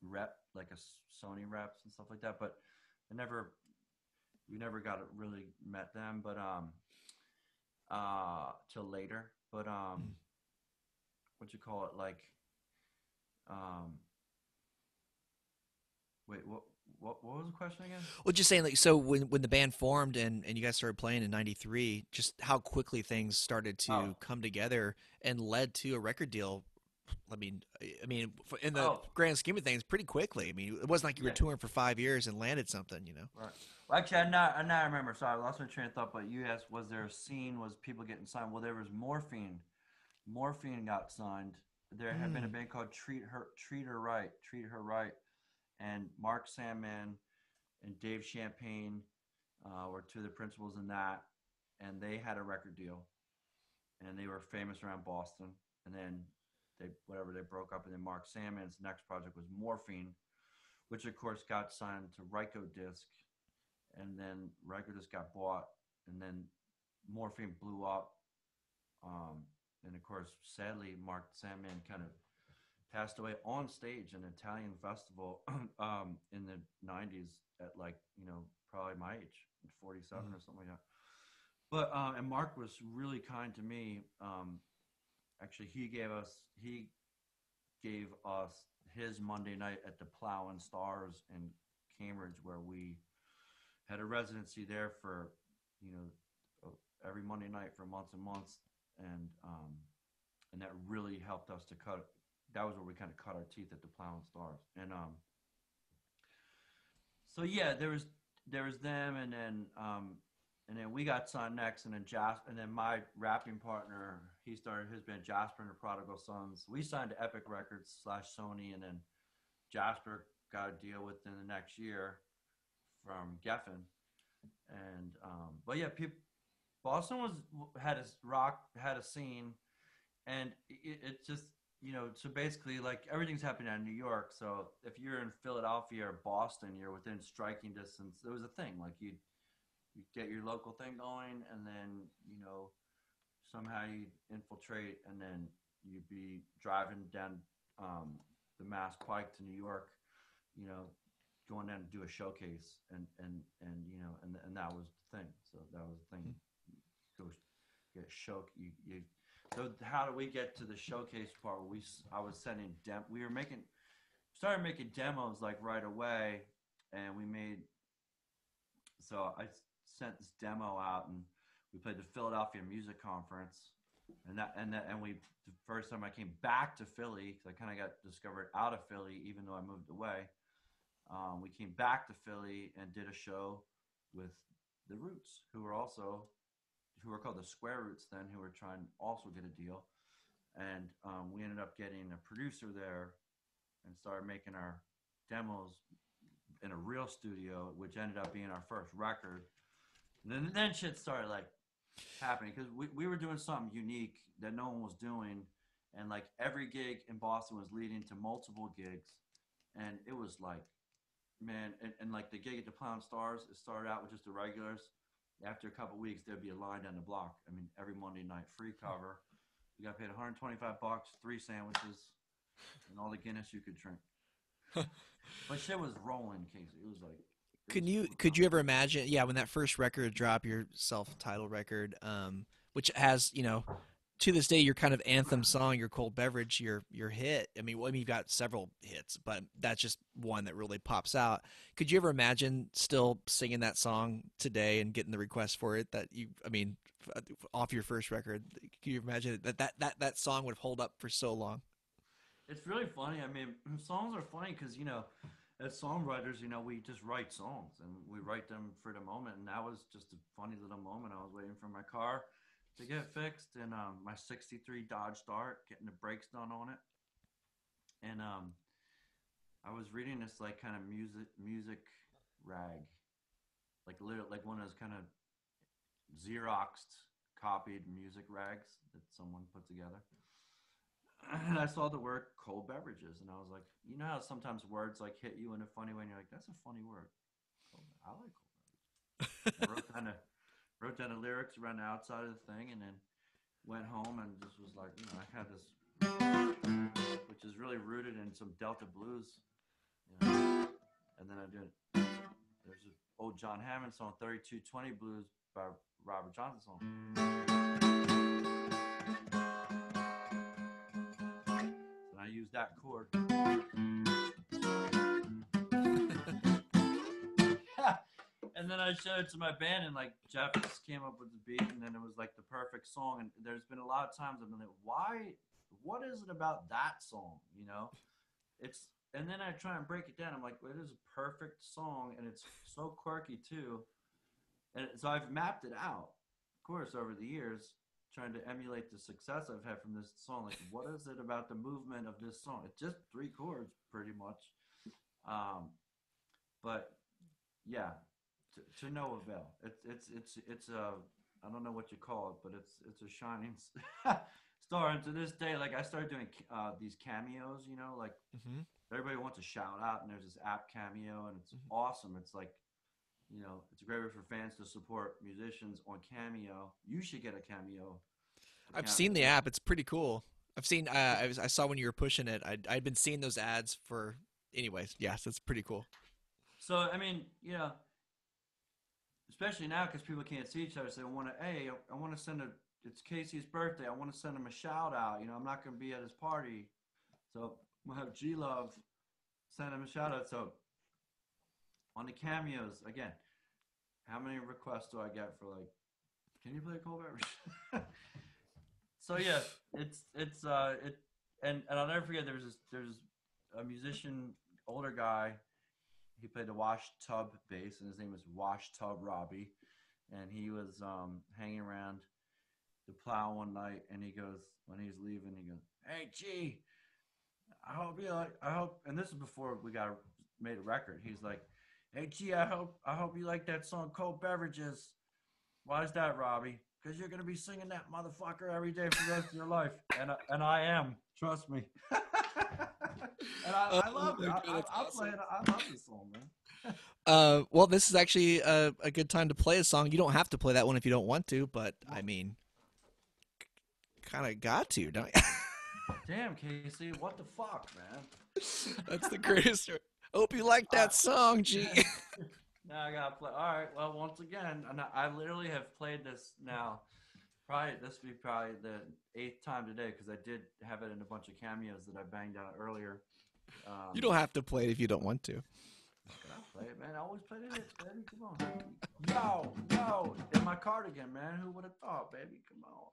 rep, like a Sony reps and stuff like that. But I never, we never got really met them. But till later. But Mm. what you call it? Like um, wait, what was the question again? Well, just saying, like, so when the band formed and you guys started playing in '93, just how quickly things started Oh, to come together and led to a record deal. I mean, in the oh, grand scheme of things, pretty quickly. I mean, it wasn't like you were yeah. touring for 5 years and landed something, you know. Right. Well, actually, I remember. Sorry, I lost my train of thought. But you asked, was there a scene? Was people getting signed? Well, there was Morphine. Morphine got signed. There had been a Mm. band called Treat Her Right, and Mark Sandman and Dave Champagne were two of the principals in that, and they had a record deal, and they were famous around Boston. And then they broke up, and then Mark Sandman's next project was Morphine, which of course got signed to Ryko Disc, and then Ryko Disc got bought, and then Morphine blew up. And of course, sadly, Mark Sandman kind of passed away on stage in an Italian festival in the '90s at like probably my age, 47 Mm. or something like that. But and Mark was really kind to me. Actually, he gave us his Monday night at the Plow and Stars in Cambridge, where we had a residency there for you know every Monday night for months and months, and that really helped us to cut. That was where we kind of cut our teeth at the Plow and Stars, so yeah, there was them, and then we got signed next, and then and then my rapping partner, he started his band Jasper and the Prodigal Sons. We signed to Epic Records slash Sony, and then Jasper got a deal within the next year from Geffen, and but yeah, Boston had a scene, and it just so basically like everything's happening in New York. So if you're in Philadelphia or Boston, you're within striking distance. There was a thing like you get your local thing going, and then somehow you infiltrate, and then you'd be driving down the Mass Pike to New York, you know, going down to do a showcase, and that was the thing. So that was the thing. Go get show you. So how do we get to the showcase part? I was sending we were making started making demos like right away, and we made so I sent this demo out, and we played the Philadelphia Music Conference, And we the first time I came back to Philly because I kind of got discovered out of Philly, even though I moved away. We came back to Philly and did a show with the Roots, who were called the Square Roots then, who were trying to also get a deal, and we ended up getting a producer there and started making our demos in a real studio, which ended up being our first record. And then shit started like happening because we were doing something unique that no one was doing, and like every gig in Boston was leading to multiple gigs, and it was like, man, and like the gig at the Clown Stars, it started out with just the regulars. After a couple weeks, there'd be a line down the block. I mean, every Monday night, free cover. You got paid $125, 3 sandwiches, and all the Guinness you could drink. But shit was rolling, Casey. It was like it Can was you fun. could you ever imagine? Yeah, when that first record dropped, your self-titled record, which has to this day your kind of anthem song, your cold beverage, your hit. I mean, you've got several hits, but that's just one that really pops out. Could you ever imagine still singing that song today and getting the request for it? Off your first record, can you imagine that song would hold up for so long? It's really funny. I mean, songs are funny because as songwriters, we just write songs and we write them for the moment. And that was just a funny little moment. I was waiting for my car to get fixed, and my '63 Dodge Dart, getting the brakes done on it, and I was reading this like kind of music rag, like little like one of those kind of Xeroxed copied music rags that someone put together. And I saw the word cold beverages, and I was like, you know how sometimes words like hit you in a funny way, and you're like, that's a funny word. I like cold beverages. And I wrote down the lyrics around the outside of the thing, and then went home and just was like, I had this, which is really rooted in some Delta blues, and then I did. There's an old John Hammond song, 3220 Blues by Robert Johnson song. And I used that chord. And then I showed it to my band, and like Jeff just came up with the beat, and then it was like the perfect song. And there's been a lot of times I've been like, why? What is it about that song? It's and then I try and break it down. I'm like, well, it is a perfect song, and it's so quirky too. And so I've mapped it out, of course, over the years, trying to emulate the success I've had from this song. Like, what is it about the movement of this song? It's just 3 chords, pretty much. Um, but yeah, to no avail. It's a I don't know what you call it, but it's a shining star. And to this day, like I started doing these cameos. Like Hmm. everybody wants a shout out, and there's this app Cameo, and it's awesome. It's like it's a great way for fans to support musicians on Cameo. You should get a Cameo I've account. seen the app. It's pretty cool. I've seen. I saw when you were pushing it. I'd been seeing those ads for. Anyways, yes, it's pretty cool. So I mean, especially now because people can't see each other. So I want to send a. It's Casey's birthday. I want to send him a shout out. I'm not going to be at his party, so we'll have G Love send him a shout out. So on the cameos again, how many requests do I get for like? Can you play Cold Beverage? So yeah, it and I'll never forget there's a musician, older guy. He played the Wash Tub bass, and his name was Wash Tub Robbie, and he was hanging around the plow one night, and he goes when he's leaving, he goes, "Hey G, I hope," and this is before we got made a record. He's like, "Hey G, I hope you like that song Cold Beverages." Why is that, Robbie? Because you're gonna be singing that motherfucker every day for the rest of your life, and I am. Trust me. And Oh I love it. my god, that's I play awesome. it. I love this song, man. Well, this is actually a good time to play a song. You don't have to play that one if you don't want to, but I Well, mean, kind of got to, don't you? damn, Casey, what the fuck, man? That's the greatest. Hope you like All that song, G. right. Now I gotta play. All right. Well, once again, and I literally have played this now. Probably this will be probably the eighth time today because I did have it in a bunch of cameos that I banged out earlier. You Um, don't have to play it if you don't want to. Can I play it, man? I always play the hits, baby. Come on. Yo, in my cardigan, man. Who would have thought, baby? Come on.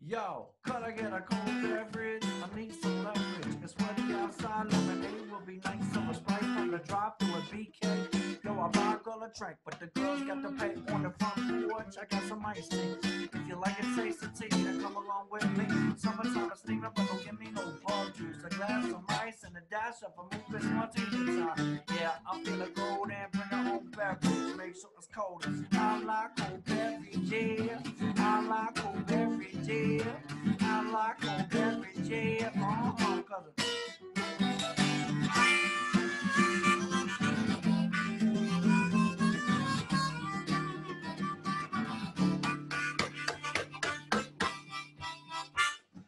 Yo, could I get a cold beverage? I need some leverage. It's sweaty outside, lemonade will be nice. So a sprite from the drop to a BK. Yo, I buy a girl a drink, but the girls got to pay on the front porch. I got some ice tea. If you like it, taste the tea, then come along with me. Summertime is steaming, but don't give me no bug juice. A glass of ice and a dash of a Memphis martini time. Yeah, I'm feeling cold and bring a home beverage. Make sure it's cold. I like cold beverage. I like cold beverage. I like cold beverage.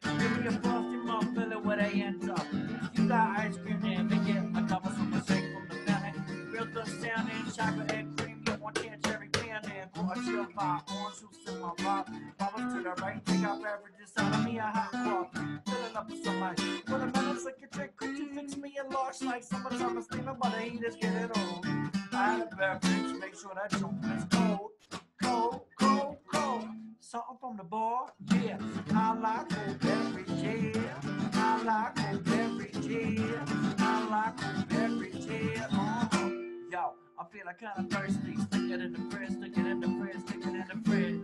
Cause give me a frosty mug, fill it with a end up. If you got ice cream, then make it a double super shake from the belly. Real good sounding, chocolate and cream. You want can cherry pan and pour a chill pop. Orange juice in my pop. Bubbles to the right, take out beverages out of me a hot coffee. Fill it up with some ice. For the minutes like a trick, could you fix me a large like summertime is steaming, but the heat is getting old. I had a beverage, make sure that joint is cold. Cold, cold, cold. Something from the bar, yeah. I like cold beverage, yeah. I like cold beverage, yeah. I like cold beverage, yeah. Yo, I'm feeling kind of thirsty. Stick it in the fridge, stick it in the fridge, stick it in the fridge.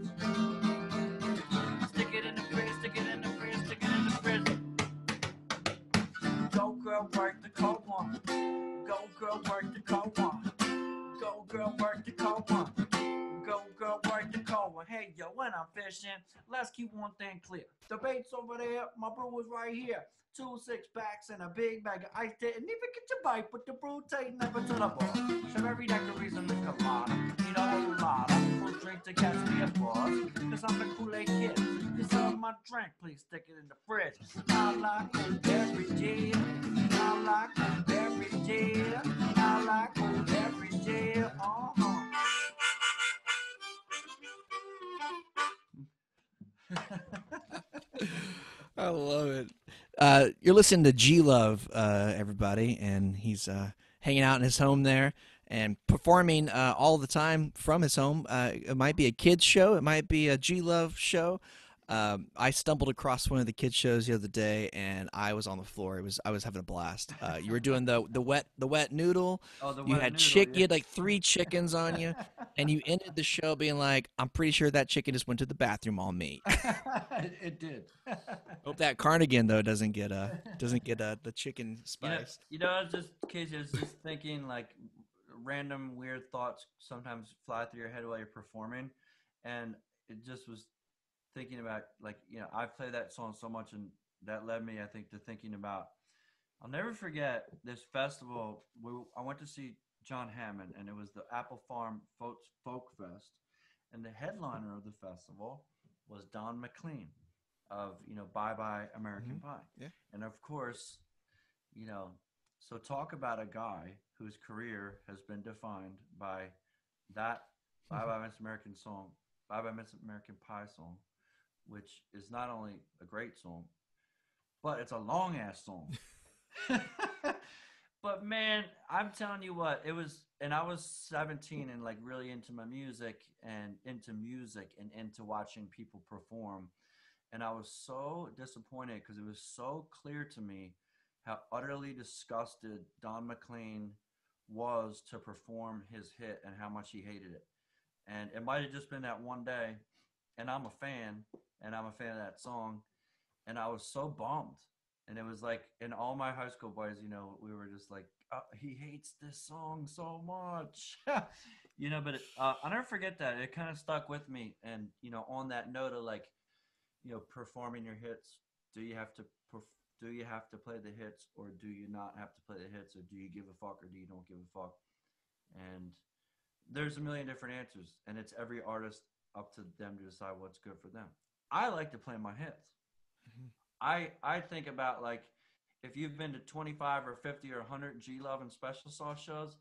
Stick it in the fridge, stick it in the fridge, stick it in the fridge. Go girl, work the cold one. Go girl, work the cold one. Go girl, work the cold one. Go girl, work the cold one. Hey yo, when I'm fishing, let's keep one thing clear. The bait's over there, my brew is right here. 2 6 packs and a big bag of ice. Didn't even get your bite, but the brew take never to the bar. Strawberry daiquiris and the colada. Need a whole lot of full drink to catch me a buzz. Cause I'm the Kool-Aid kid. Deserve my drink, please stick it in the fridge. I like cold beverage. I like cold beverage. I like cold beverage. I love it. You're listening to G Love, everybody, and he's hanging out in his home there and performing all the time from his home. It might be a kids show, it might be a G Love show. I stumbled across one of the kids shows the other day, and I was on the floor. I was having a blast. You were doing the wet noodle. Oh, the You wet had noodle, you yeah. had like three chickens on you, and you ended the show being like, "I'm pretty sure that chicken just went to the bathroom on me." It did. Hope that cardigan though doesn't get the chicken spice. I was just, Casey, I was just thinking like random weird thoughts sometimes fly through your head while you're performing, and it just was thinking about like I play that song so much, and that led me, I think, to thinking about. I'll never forget this festival. I went to see John Hammond, and it was the Apple Farm Folk Fest, and the headliner of the festival was Don McLean of Bye Bye American Hmm. Pie, Yeah. and of course you know, so talk about a guy whose career has been defined by that Bye Bye Miss American song, Bye Bye Miss American Pie song, which is not only a great song, but it's a long ass song. But man, I'm telling you what, it was, and I was 17 and like really into my music and into watching people perform. And I was so disappointed because it was so clear to me how utterly disgusted Don McLean was to perform his hit and how much he hated it. And it might have just been that one day, and I'm a fan, and I'm a fan of that song, and I was so bummed. And it was like, and all my high school boys, we were just like, he hates this song so much, But I'll never forget that. It kind of stuck with me. And on that note of like, performing your hits, do you have to do you have to play the hits, or do you not have to play the hits, or do you give a fuck, or do you don't give a fuck? And there's a million different answers, and it's every artist up to them to decide what's good for them. I like to play my hits. Mhm. I think about like if you've been to 25 or 50 or 100 G Love and Special Sauce shows,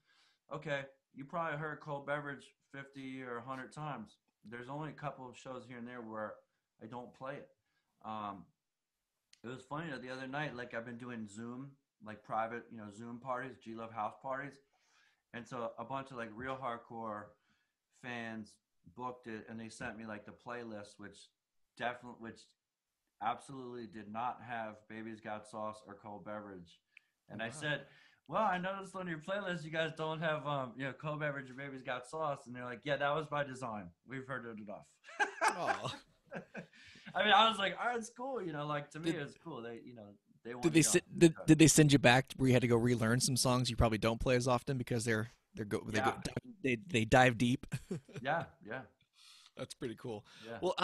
okay, you probably heard Cold Beverage 50 or 100 times. There's only a couple of shows here and there where I don't play it. Um, it was funny the other night, like I've been doing Zoom, like private, Zoom parties, G Love house parties, and so a bunch of like real hardcore fans booked it, and they sent me like the playlist, which definitely, which absolutely did not have Baby's Got Sauce or cold beverage. Oh, And I wow. said, well, I noticed on your playlist you guys don't have cold beverage or Baby's Got Sauce, and they're like, yeah, that was by design. We've heard it enough. Oh, I mean, I was like, all right, it's cool. Like to me, did it's cool. They did want they me on sit, the East did Coast. they send you back where you had to go relearn some songs you probably don't play as often because Yeah, they dive deep? yeah, yeah, That's pretty cool. yeah. Well,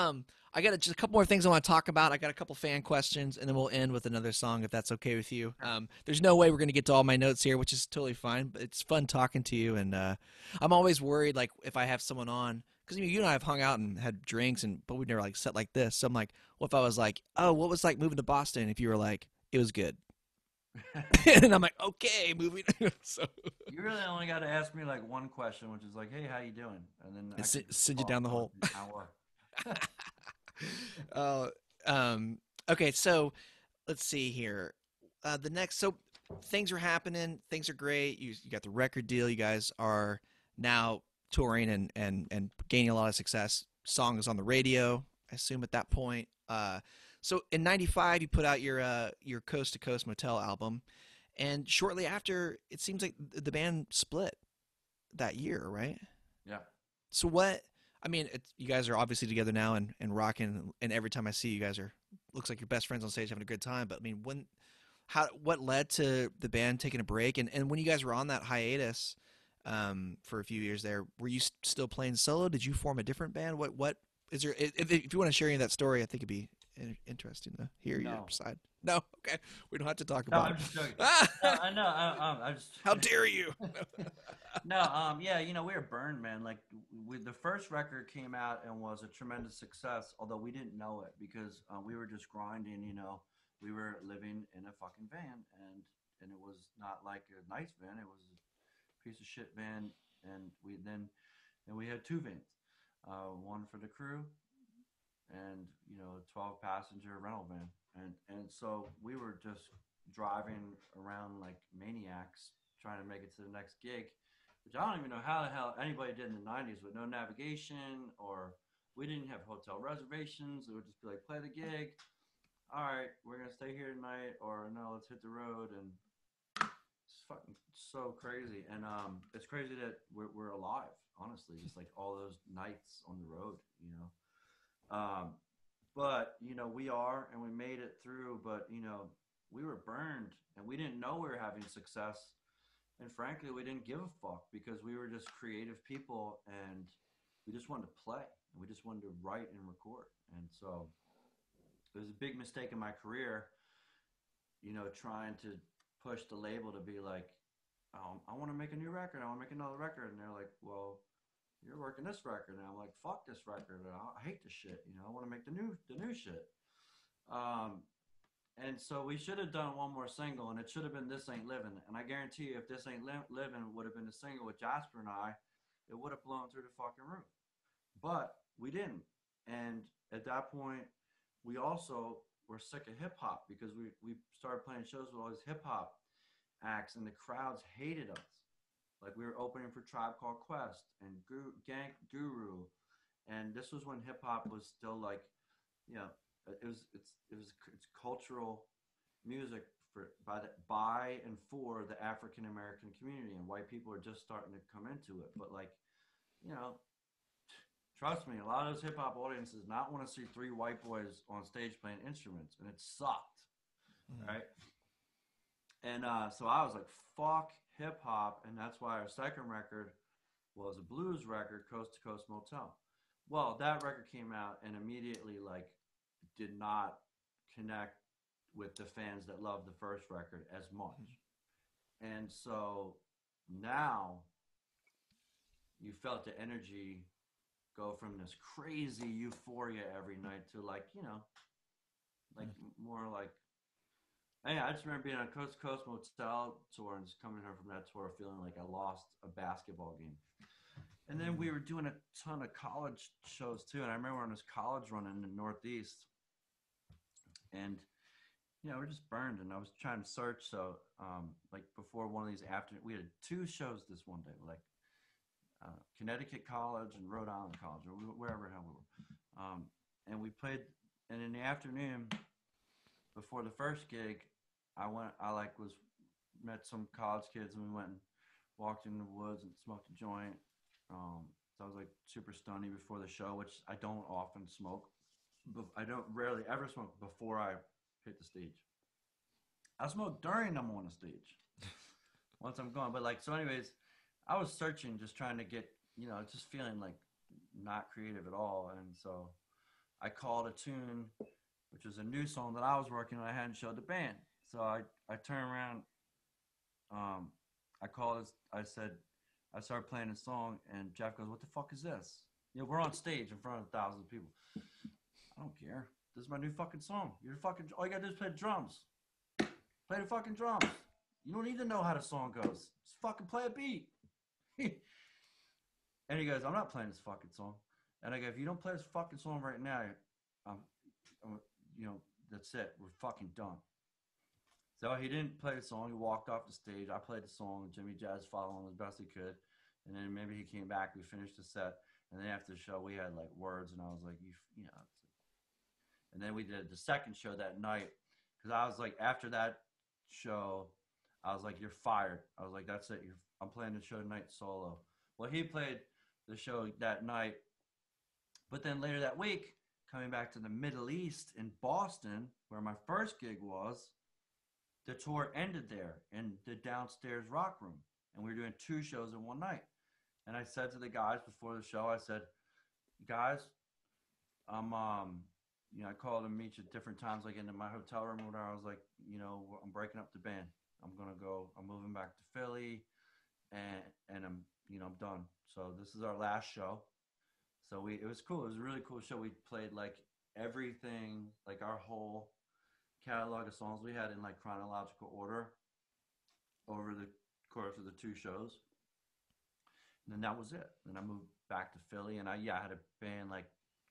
I got just a couple more things I want to talk about. I got a couple fan questions, and then we'll end with another song if that's okay with you. Sure. There's no way we're going to get to all my notes here, which is totally fine. But it's fun talking to you, and I'm always worried like if I have someone on because you and I have hung out and had drinks, and but we've never like sat like this. So I'm like, what if I was like, oh, what was like moving to Boston? If you were like, it was good, and I'm like, okay, moving. So You really only got to ask me like one question, which is like, "Hey, how you doing?" And then I could just send you talk down the for like hole. an hour. Uh, um, okay, so let's see here. The next, so things are happening. Things are great. You got the record deal. You guys are now touring and gaining a lot of success. Song is on the radio, I assume at that point. So in '95, you put out your Coast to Coast Motel album, and shortly after, it seems like the band split that year, right? Yeah. So what? I mean, you guys are obviously together now and rocking. And every time I see you guys are looks like you're best friends on stage having a good time. But I mean, what led to the band taking a break? And when you guys were on that hiatus for a few years there, were you still playing solo? Did you form a different band? What is there? If you want to share any of that story, I think it'd be interesting to hear your No. side. No, okay, we don't have to talk No, about I'm it. just joking. No, Ah, I know. I just. how dare you? No. Yeah. We were burned, man. Like, the first record came out and was a tremendous success, although we didn't know it because we were just grinding. We were living in a fucking van, and it was not like a nice van. It was a piece of shit van, and we had two vans, one for the crew and 12 passenger rental van, and so we were just driving around like maniacs trying to make it to the next gig, which I don't even know how the hell anybody did in the 90s with no navigation, or we didn't have hotel reservations. It would just be like, play the gig, all right, we're gonna stay here tonight, or no, let's hit the road. And it's fucking so crazy. And it's crazy that we're alive, honestly, just like all those nights on the road. um, but we are, and we made it through. But we were burned, and we didn't know we were having success. And frankly, we didn't give a fuck because we were just creative people, and we just wanted to play, and we just wanted to write and record. And so it was a big mistake in my career, trying to push the label to be like, I want to make a new record. I want to make another record. And they're like, well, you're working this record. And I'm like, fuck this record. I hate this shit. I want to make the new shit. Um, and so we should have done one more single, and it should have been This Ain't Living. And I guarantee you, if This Ain't Living would have been a single with Jasper and I, it would have blown through the fucking roof. But we didn't. And at that point, we also were sick of hip hop because we started playing shows with all these hip hop acts, and the crowds hated us. Like, we were opening for Tribe Called Quest and Gank Guru, and this was when hip hop was still like, you know, it's cultural music by and for the African American community, and white people are just starting to come into it. But like, you know, trust me, a lot of those hip hop audiences not want to see three white boys on stage playing instruments, and it sucked, Mm, right? And so I was like, fuck hip hop. And that's why our second record was a blues record, Coast to Coast Motel. Well, that record came out and immediately, like, did not connect with the fans that loved the first record as much. And so now you felt the energy go from this crazy euphoria every night to, like, like mm, more like, hey, I just remember being on a Coast to Coast Motel tour and just coming home from that tour feeling like I lost a basketball game. And then we mm, were doing a ton of college shows too. And I remember on this college run in the Northeast, and we're just burned. And I was trying to search. So, like, before one of these afternoon, we had two shows this one day, like Connecticut College and Rhode Island College, or wherever the hell we were. And we played and in the afternoon before the first gig, I like was met some college kids and we went and walked in the woods and smoked a joint. So I was like super stoney before the show, which I don't often smoke. I don't rarely ever smoke before I hit the stage. I smoke during I'm on the stage. Once I'm gone, but like so, anyways, I was searching, just trying to get just feeling like not creative at all, and so I called a tune, which was a new song that I was working on. I hadn't showed the band, so I turned around, um, I called. I said, I started playing the song, and Jeff goes, "What the fuck is this?" We're on stage in front of thousands of people. I don't care. This is my new fucking song. You're fucking. All you gotta do is play the drums. Play the fucking drums. You don't need to know how the song goes. Just fucking play a beat. And he goes, "I'm not playing this fucking song." And I go, "If you don't play this fucking song right now, um, you know, that's it. We're fucking done." So he didn't play the song. He walked off the stage. I played the song. Jimmy Jazz followed him as best he could. And then maybe he came back. We finished the set. And then after the show, we had like words. And I was like, you know. And then we did the second show that night. Because I was like, after that show, I was like, "You're fired." I was like, "That's it. I'm playing the show tonight solo." Well, he played the show that night. But then later that week, coming back to the Middle East in Boston, where my first gig was, the tour ended there in the downstairs rock room. And we were doing two shows in one night. And I said to the guys before the show, I said, "Guys, I called them each at different times, like in my hotel room or whatever. I was like, I'm breaking up the band. I'm moving back to Philly, and I'm done. So this is our last show." So it was cool. It was a really cool show. We played like everything, like our whole catalog of songs we had in like chronological order over the course of the two shows. And then that was it. Then I moved back to Philly, and I had a band like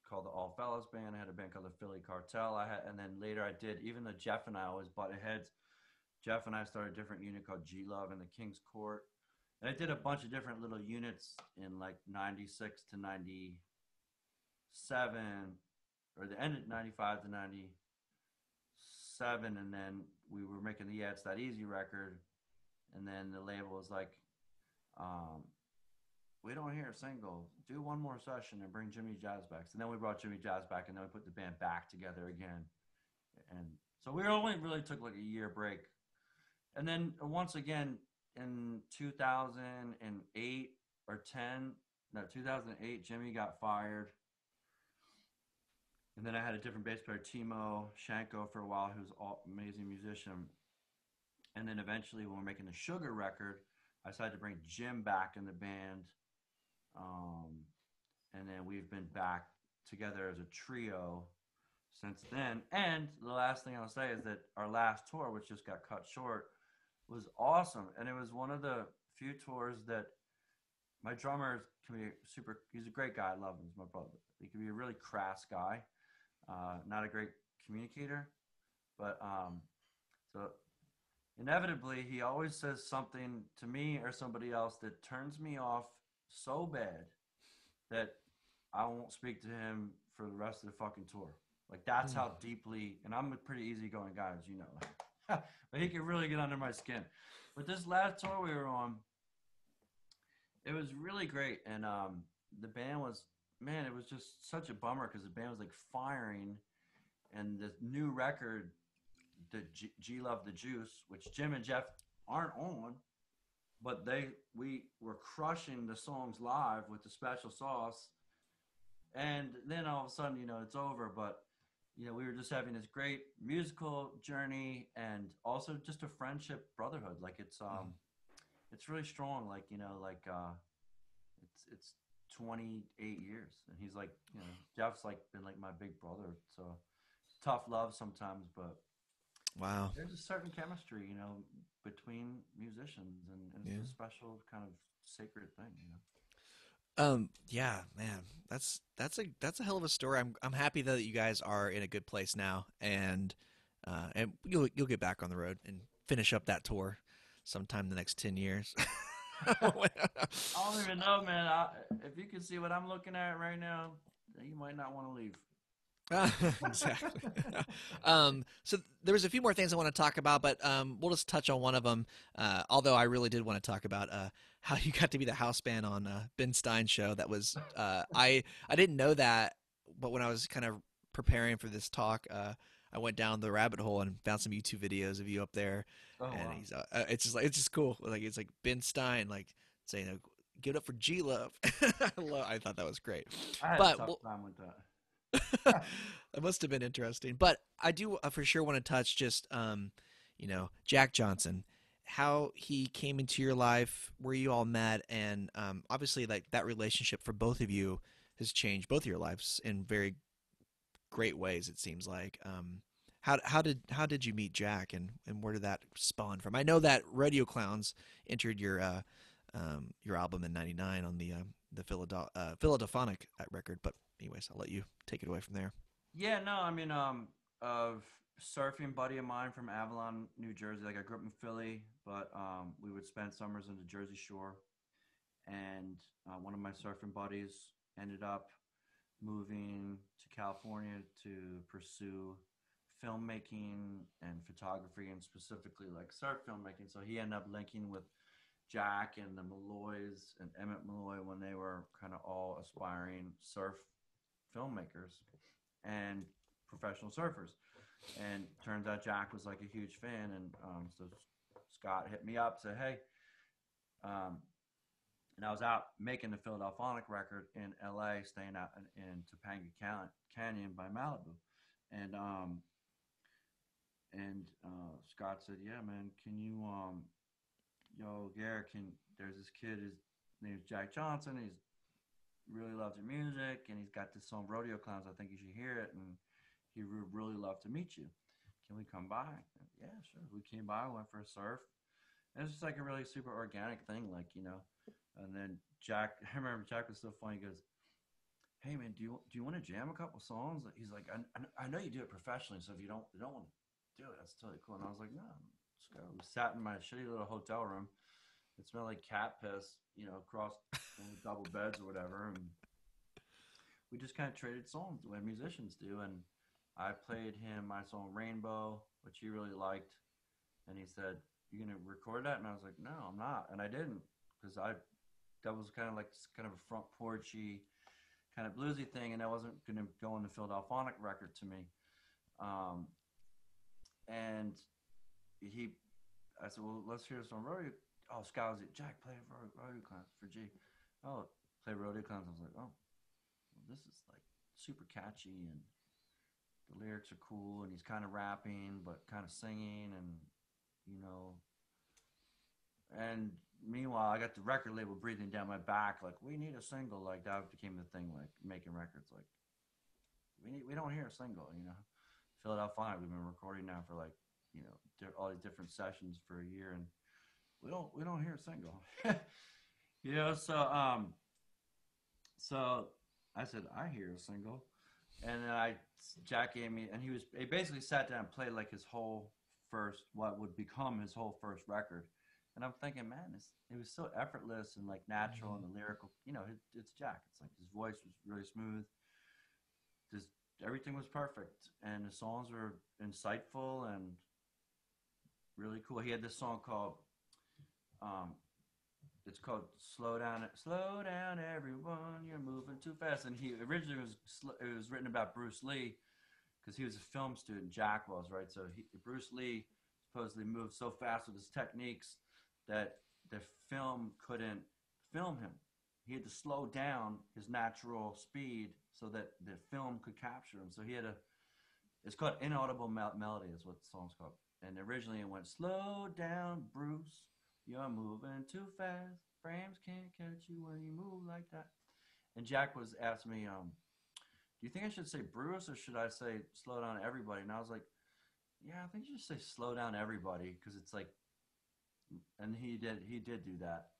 called the All Fellas Band. I had a band called the Philly Cartel. And then later I did, even though Jeff and I always butted heads, Jeff and I started a different unit called G Love in the King's Court. And I did a bunch of different little units in like 96 to 97, or the end of 95 to 97. And then we were making the Yeah It's That Easy record. And then the label was like, "We don't hear a single. Do one more session and bring Jimmy Jazz back." And then we brought Jimmy Jazz back, and then we put the band back together again. And so we only really took like a year break. And then once again in 2008 or 10, no, 2008, Jimmy got fired. And then I had a different bass player, Timo Shanko, for a while, who's an amazing musician. And then eventually, when we're making the Sugar record, I decided to bring Jim back in the band. And then we've been back together as a trio since then. And the last thing I'll say is that our last tour, which just got cut short, was awesome. And it was one of the few tours that my drummer can be he's a great guy. I love him. He's my brother. He can be a really crass guy, not a great communicator. But so inevitably, he always says something to me or somebody else that turns me off so bad that I won't speak to him for the rest of the fucking tour. Like that's how deeply, and I'm a pretty easygoing guy, as you know, but he can really get under my skin. But this last tour we were on, it was really great, and the band was, man, it was just such a bummer because the band was like firing, and the new record, the G Love the Juice, which Jim and Jeff aren't on, but we were crushing the songs live with the special sauce. And then all of a sudden, it's over. But we were just having this great musical journey and also just a friendship, brotherhood. Like it's really strong. Like it's 28 years, and he's like, Jeff's like been like my big brother. So tough love sometimes, but Wow. there's a certain chemistry, between musicians, and Yeah. it's a special kind of sacred thing. Yeah, man, that's a hell of a story. I'm happy that you guys are in a good place now, and you'll get back on the road and finish up that tour sometime in the next 10 years. I don't even know, man. If you can see what I'm looking at right now, you might not want to leave. Exactly. So there was a few more things I want to talk about, but we'll just touch on one of them. Although I really did want to talk about how you got to be the house band on Ben Stein's show. That was I didn't know that, but when I was kind of preparing for this talk, I went down the rabbit hole and found some YouTube videos of you up there, Oh and wow. he's it's just like it's just cool. Like it's like Ben Stein like saying, "Give it up for G Love." I thought that was great, I had a but tough we'll time with that. that must have been interesting. But I do for sure want to touch just, Jack Johnson, how he came into your life, where you all met, and obviously, like that relationship for both of you has changed both of your lives in very great ways. It seems like. How did you meet Jack, and where did that spawn from? I know that Rodeo Clowns entered your album in '99 on the Philadelphonic record, but anyways, I'll let you take it away from there. Yeah, no, I mean, a surfing buddy of mine from Avalon, New Jersey. Like I grew up in Philly, but we would spend summers in the Jersey Shore. And one of my surfing buddies ended up moving to California to pursue filmmaking and photography, and specifically like surf filmmaking. So he ended up linking with Jack and the Malloys and Emmett Malloy when they were kind of all aspiring surf filmmakers and professional surfers. And turns out Jack was like a huge fan, and so Scott hit me up, said, "Hey," um, and I was out making the Philadelphonic record in L.A., staying out in Topanga Canyon by Malibu, and Scott said, "Yeah, man, can you yo, Garrett, can there's this kid, his name's Jack Johnson. He's really loves your music, and he's got this song Rodeo Clowns. I think you should hear it, and he would really love to meet you. Can we come by?" Yeah, sure. We came by, went for a surf. And it's just like a really super organic thing, like And then Jack, I remember Jack was so funny. He goes, "Hey man, do you want to jam a couple songs?" He's like, I know you do it professionally, so if you don't want to do it, that's totally cool." And I was like, "No, let's go." We sat in my shitty little hotel room. It smelled like cat piss, across one of the double beds or whatever, and we just kind of traded songs the way musicians do. And I played him my song Rainbow, which he really liked, and he said, "You gonna record that?" And I was like, "No, I'm not," and I didn't, because I that was kind of like kind of a front porchy kind of bluesy thing, and that wasn't gonna go on the Philadelphonic record to me. Um, and he, I said, "Well, let's hear some rodeo." Oh, Scott was like, "Jack, play rodeo clowns for G." Oh, play rodeo clowns. I was like, "Oh, well, this is like super catchy, and the lyrics are cool, and he's kind of rapping but kind of singing, and you know and meanwhile I got the record label breathing down my back like, "We need a single." Like that became the thing, like making records, like we don't hear a single. Philadelphia, we've been recording now for like, all these different sessions for a year, and we don't hear a single. So I said, "I hear a single." And then Jack gave me, and he basically sat down and played like his whole first, what would become his whole first record. And I'm thinking, man, it was so effortless and like natural, and the lyrical, it's Jack. It's like his voice was really smooth. Just everything was perfect, and the songs were insightful and really cool. He had this song called, um, it's called Slow Down, Everyone, You're Moving Too Fast." And he originally it was written about Bruce Lee, because he was a film student. Jack was, right. So Bruce Lee supposedly moved so fast with his techniques that the film couldn't film him. He had to slow down his natural speed so that the film could capture him. So he had a it's called Inaudible Melody is what the song's called. And originally it went, "Slow down, Bruce, you're moving too fast. Frames can't catch you when you move like that." And Jack was asking me, "Do you think I should say Bruce, or should I say slow down everybody?" And I was like, "Yeah, I think you should say slow down everybody, because it's like," and he did do that.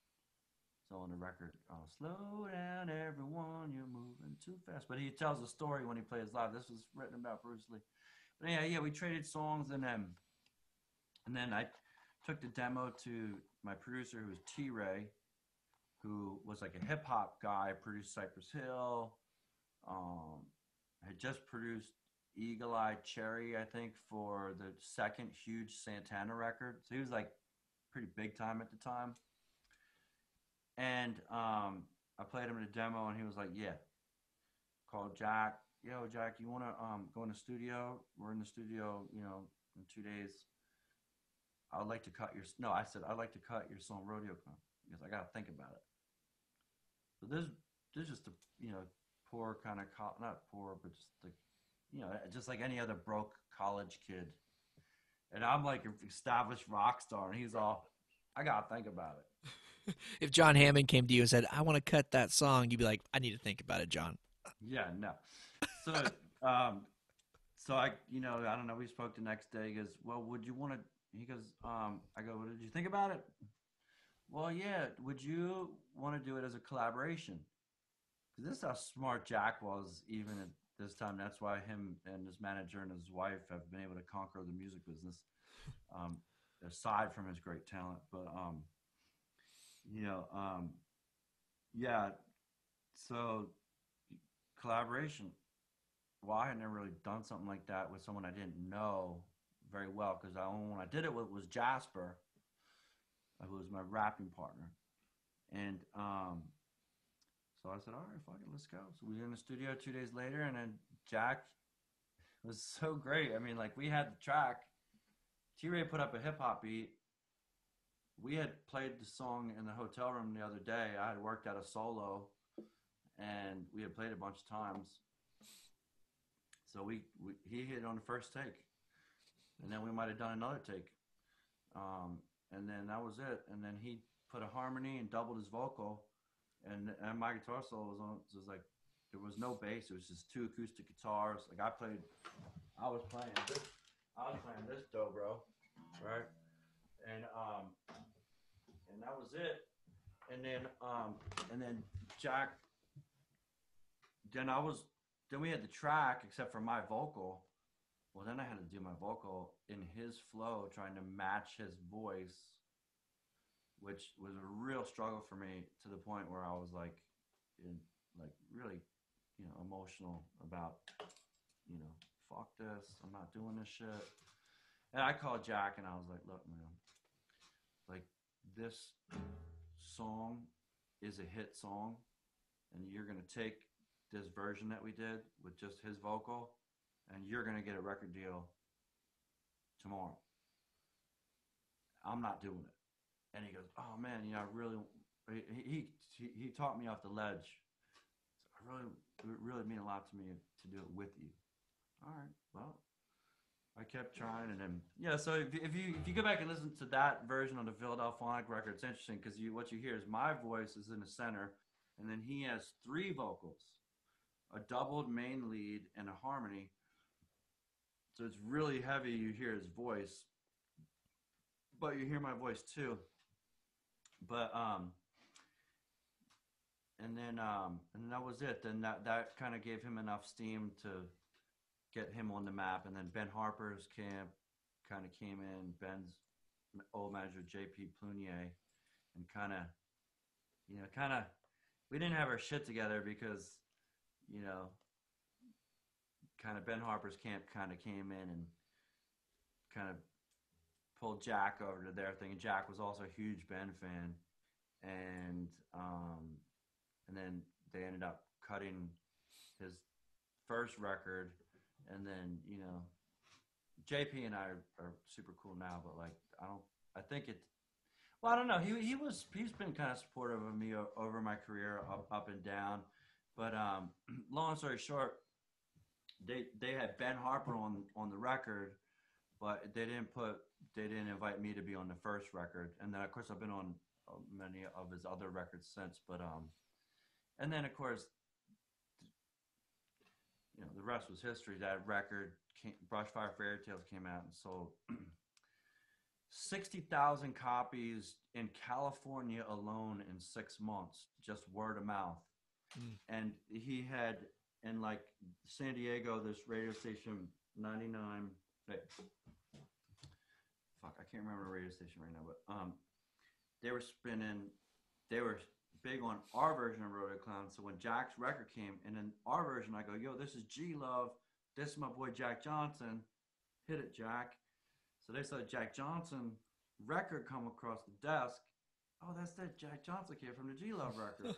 So on the record, "Slow down everyone, you're moving too fast." But he tells a story when he plays live. This was written about Bruce Lee. But yeah, we traded songs, and then I took the demo to my producer, who was T Ray, who was like a hip hop guy, produced Cypress Hill, um, had just produced Eagle Eye Cherry, I think, for the second huge Santana record. So he was like pretty big time at the time. And I played him in a demo, and he was like, "Yeah." Called Jack. Yo, Jack, you want to go in the studio? We're in the studio, in 2 days. I'd like to cut your. No, I said I'd like to cut your song Rodeo Clown. He goes, I gotta think about it. So there's just a poor kind of not poor, but just like just like any other broke college kid. And I'm like an established rock star, and he's all, I gotta think about it. If John Hammond came to you and said, "I want to cut that song," you'd be like, "I need to think about it, John." Yeah, no. So, um, so I don't know. We spoke the next day. He goes, well, would you want to? He goes, I go, well, did you think about it? Well, yeah. Would you want to do it as a collaboration? Because this is how smart Jack was, even at this time. That's why him and his manager and his wife have been able to conquer the music business, um, aside from his great talent. But you know, yeah. So collaboration. Well, I had never really done something like that with someone I didn't know very well because the only one I did it with was Jasper, who was my rapping partner. And so I said, all right, fuck it, let's go. So we were in the studio 2 days later, and then Jack was so great. I mean, like we had the track. T Ray put up a hip hop beat. We had played the song in the hotel room the other day. I had worked out a solo, and we had played it a bunch of times. So he hit on the first take, and then we might have done another take, and then that was it. And then he put a harmony and doubled his vocal, and my guitar solo was on. So it was like there was no bass; it was just two acoustic guitars. Like I was playing this, dobro, right, and and that was it. And then Jack, then I was, then we had the track except for my vocal. Well, then I had to do my vocal in his flow, trying to match his voice, which was a real struggle for me to the point where I was like, really, emotional about, you know, fuck this, I'm not doing this shit. And I called Jack and I was like, look, man, like this song is a hit song, and you're gonna take this version that we did with just his vocal, and you're gonna get a record deal tomorrow. I'm not doing it. And he goes, oh man, I really, he taught me off the ledge. So it would really mean a lot to me to do it with you. All right, well, I kept trying, and then yeah. So if you go back and listen to that version of the Philadelphonic record, it's interesting because what you hear is my voice is in the center, and then he has three vocals, a doubled main lead and a harmony. So it's really heavy. You hear his voice, but you hear my voice too. But and then that was it. Then that kind of gave him enough steam to get him on the map. And then Ben Harper's camp kind of came in. Ben's old manager JP Plunier, and kind of we didn't have our shit together because you know kind of Ben Harper's camp kind of came in and kind of pulled Jack over to their thing. And Jack was also a huge Ben fan, and and then they ended up cutting his first record, and then JP and I are super cool now, but like I think it. Well, I don't know. He's been kind of supportive of me over my career, up and down, but long story short, they had Ben Harper on the record, but they didn't invite me to be on the first record, and then of course I've been on many of his other records since, but and then of course the rest was history. That record, Brushfire Fairy Tales, came out and sold 60,000 copies in California alone in 6 months, just word of mouth. And he had in like San Diego, this radio station 99. Fuck, I can't remember the radio station right now, but they were spinning. They were big on our version of Rodeo Clown. So when Jack's record came, and in our version, I go, "Yo, this is G Love. This is my boy Jack Johnson. Hit it, Jack." So they saw Jack Johnson record come across the desk. Oh, that's that Jack Johnson kid from the G Love record.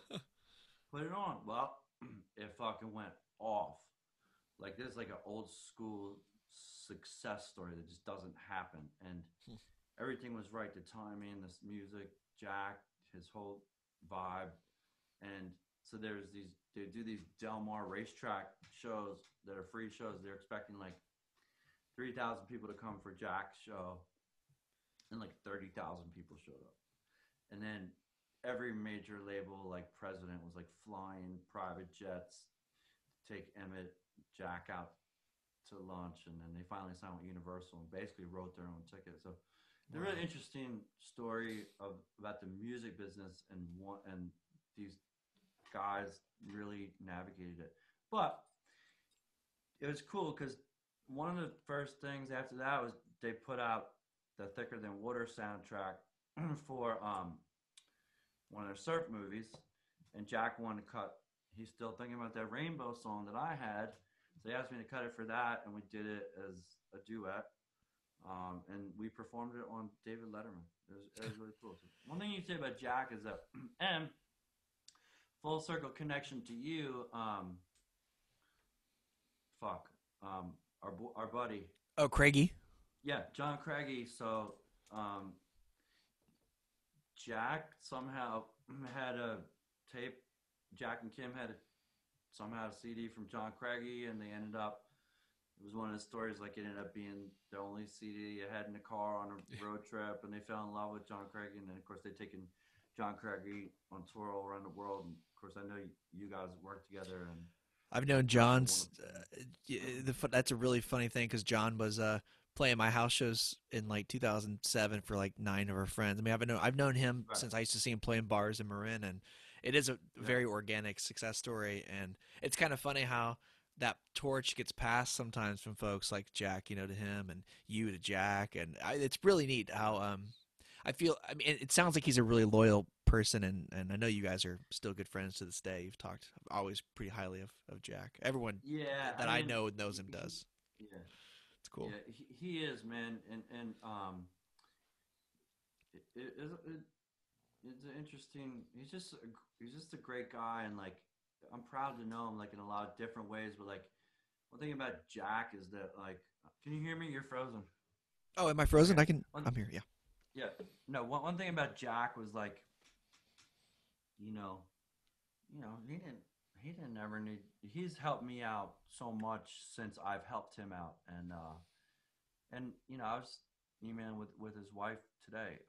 Put it on. Well, it fucking went off. Like this is like an old school success story that just doesn't happen. And everything was right. The timing, this music, Jack, his whole vibe. And so there's these, they do these Del Mar racetrack shows that are free shows. They're expecting like 3,000 people to come for Jack's show, and like 30,000 people showed up. And then every major label, like president, was like flying private jets to take Emmett, Jack out to lunch, and then they finally signed with Universal and basically wrote their own ticket. So the really interesting story of about the music business and these guys really navigated it. But it was cool because one of the first things after that was they put out the Thicker Than Water soundtrack for one of their surf movies, and Jack wanted to cut. He's still thinking about that Rainbow song that I had, so he asked me to cut it for that, and we did it as a duet. And we performed it on David Letterman. It was really cool. So one thing you say about Jack is that, and full circle connection to you, fuck, our buddy, Oh, Craigie. yeah, John Craigie. So um, Jack somehow had a tape. Jack and Kim had somehow a CD from John Craigie, and they ended up. It was one of the stories like it ended up being the only CD you had in the car on a road trip, and they fell in love with John Craigie, and then of course they taken John Craigie on tour all around the world, and of course I know you guys work together, and I've known it's a John's. wonderful. That's a really funny thing because John was playing my house shows in like 2007 for like nine of our friends. I mean, I've known him Right. since I used to see him playing bars in Marin, and it is a Yeah. very organic success story. And it's kind of funny how that torch gets passed sometimes from folks like Jack, to him, and you to Jack, and it's really neat how I feel. I mean, it sounds like he's a really loyal person, and I know you guys are still good friends to this day. You've talked always pretty highly of Jack. Everyone Yeah. I that I mean, know knows him he, does. yeah, It's cool. yeah, he is, man, and it, it, it, it's an interesting. He's just a great guy, and like I'm proud to know him like in a lot of different ways. But like one thing about Jack is that like, can you hear me? You're frozen. Oh, am I Okay. frozen? One, I'm here. Yeah. yeah. No. One thing about Jack was like, you know, he didn't ever need. He's helped me out so much since I've helped him out, and I was emailing with his wife today.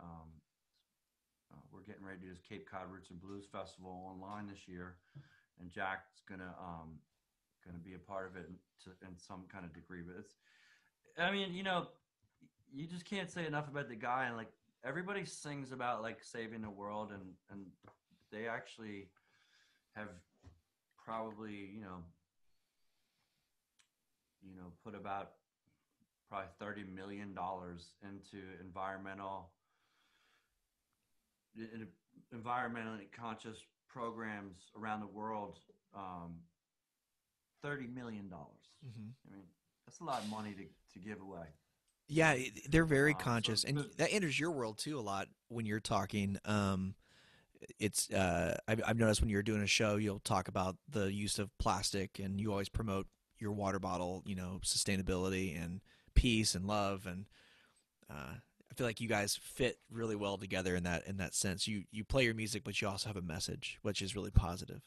We're getting ready to do this Cape Cod Roots and Blues Festival online this year, and Jack's gonna be a part of it in some kind of degree. But it's, I mean, you just can't say enough about the guy, and like everybody sings about like saving the world, and they actually have probably put about probably $30 million into environmentally conscious programs around the world. um, $30 million. Hmm. I mean, that's a lot of money to give away. Yeah, they're very So conscious, it's and good. that enters your world too a lot when you're talking. It's I've noticed when you're doing a show, you'll talk about the use of plastic, and you always promote your water bottle, sustainability and peace and love, and I feel like you guys fit really well together in that sense. You play your music, but you also have a message, which is really positive.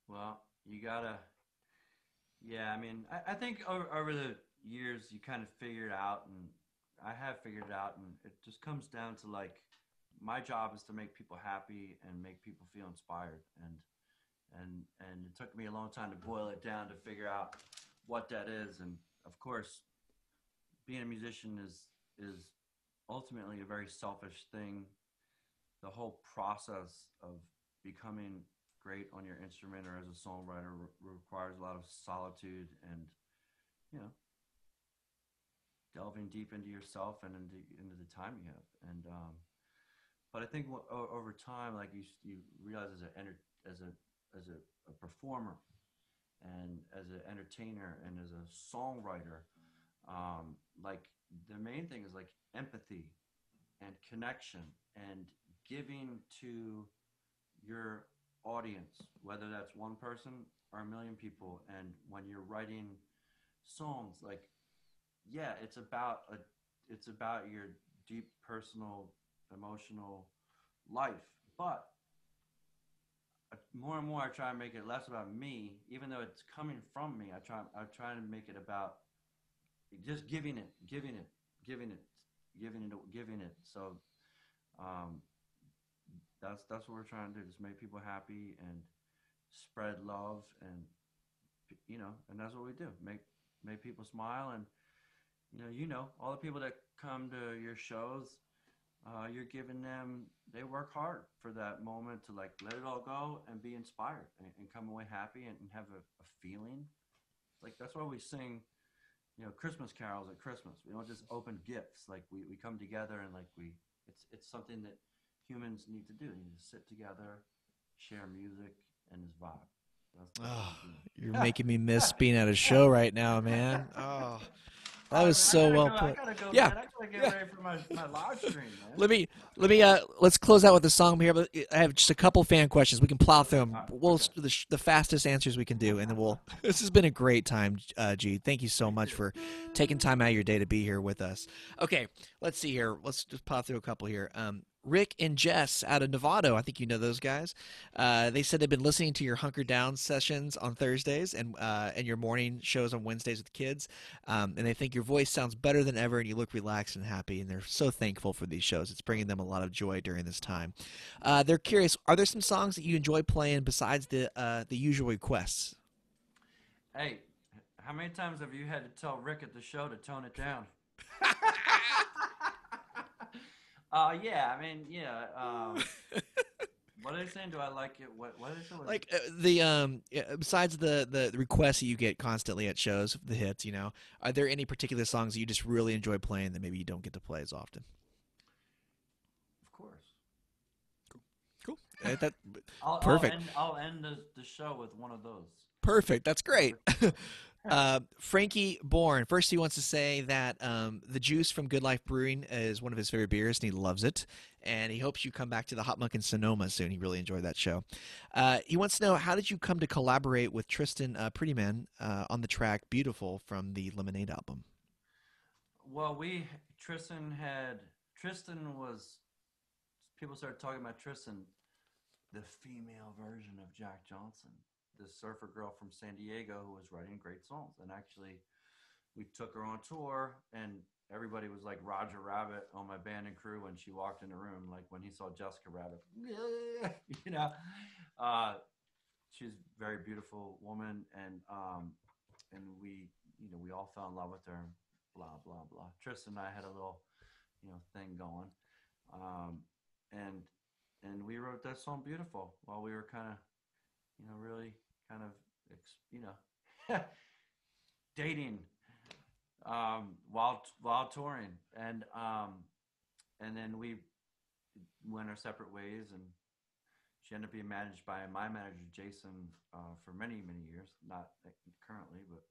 Well, you gotta. Yeah, I mean, I think over the years you kind of figure it out, and I have figured it out, and it just comes down to like my job is to make people happy and make people feel inspired, and it took me a long time to boil it down to figure out what that is, and of course, being a musician is ultimately a very selfish thing. The whole process of becoming great on your instrument or as a songwriter requires a lot of solitude and you know delving deep into yourself and into the time you have. And But I think over time, like you realize as a performer and as an entertainer and as a songwriter, like the main thing is like empathy and connection and giving to your audience, whether that's one person or a million people. And when you're writing songs, like yeah, it's about your deep personal emotional life, but more and more I try and make it less about me, even though it's coming from me. I try to make it about just giving it, giving it. So um, that's what we're trying to do. Just make people happy and spread love, and and that's what we do. Make people smile, and all the people that come to your shows. You're giving them, they work hard for that moment to like let it all go and be inspired and come away happy and have a feeling. Like that's why we sing, Christmas carols at Christmas. We don't just open gifts. Like we come together and like it's something that humans need to do. They need to sit together, share music and this vibe. That's what Oh, we you're do. making me miss being at a show right now, man. Oh, that All right, was man. so well I put. gotta go, Yeah, man. I gotta get yeah. ready for my live stream, man. Let's close out with the song here. But I have just a couple fan questions. We can plow through them. All right, We'll okay. the fastest answers we can do, and then we'll. This has been a great time, G. Thank you so Me much too. for taking time out of your day to be here with us. Okay, let's see here. Let's just plow through a couple here. Rick and Jess out of Nevada. I think you know those guys. They said they've been listening to your Hunker Down sessions on Thursdays and your morning shows on Wednesdays with the kids. And they think your voice sounds better than ever and you look relaxed and happy. And they're so thankful for these shows. It's bringing them a lot of joy during this time. They're curious, are there some songs that you enjoy playing besides the usual requests? Hey, how many times have you had to tell Rick at the show to tone it down? Yeah, I mean, yeah. What are they saying? Do I like it? What is it? Like besides the requests that you get constantly at shows, the hits, are there any particular songs that you just really enjoy playing that maybe you don't get to play as often? Of course. Cool. That I'll perfect. end I'll end the show with one of those. Perfect. That's great. Rick and Jess. Frankie Bourne. First, he wants to say that the juice from Good Life Brewing is one of his favorite beers, and he loves it. And he hopes you come back to the Hot Monk in Sonoma soon. He really enjoyed that show. He wants to know, how did you come to collaborate with Tristan Prettyman on the track "Beautiful" from the Lemonade album? Well, we Tristan was people started talking about Tristan, the female version of Jack Johnson, this surfer girl from San Diego who was writing great songs. And actually, we took her on tour, and everybody was like Roger Rabbit on my band and crew when she walked in the room, like when he saw Jessica Rabbit. you know, uh, she's a very beautiful woman, and we all fell in love with her. Blah blah blah. Tristan and I had a little thing going, um, and we wrote that song "Beautiful" while we were kind of really kind of you know dating while touring, and then we went our separate ways, and she ended up being managed by my manager Jason for many years, not currently, but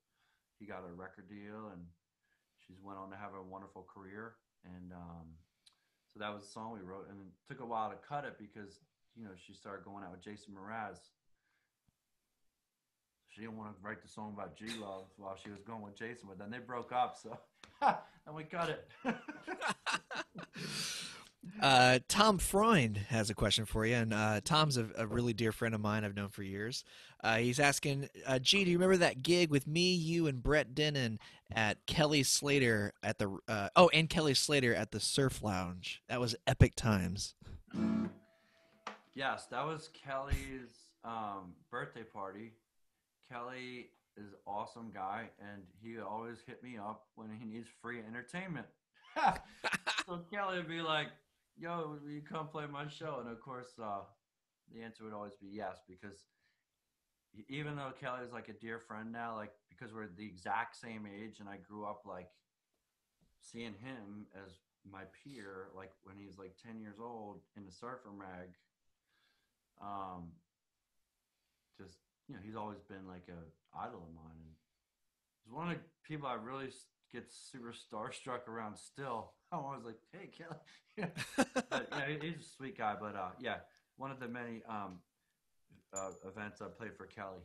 he got a record deal, and she's went on to have a wonderful career, and so that was the song we wrote, and it took a while to cut it because she started going out with Jason Mraz. She didn't want to write the song about G Love while she was going with Jason, but then they broke up, so and we cut it. Tom Freund has a question for you, and Tom's a really dear friend of mine I've known for years. He's asking, G, do you remember that gig with me, you, and Brett Dennen at Kelly Slater at the and Kelly Slater at the Surf Lounge? That was epic times. Yes, that was Kelly's birthday party. Kelly is an awesome guy, and he always hit me up when he needs free entertainment. So Kelly would be like, "Yo, will you come play my show?" And of course, the answer would always be yes, because even though Kelly is like a dear friend now, like because we're the exact same age, and I grew up like seeing him as my peer, like when he's like 10 years old in the surfer mag, um, just he's always been like a idol of mine, and he's one of the people I really get super starstruck around. Still, I'm always like, "Hey, Kelly," yeah. But he's a sweet guy. But yeah, one of the many events I played for Kelly,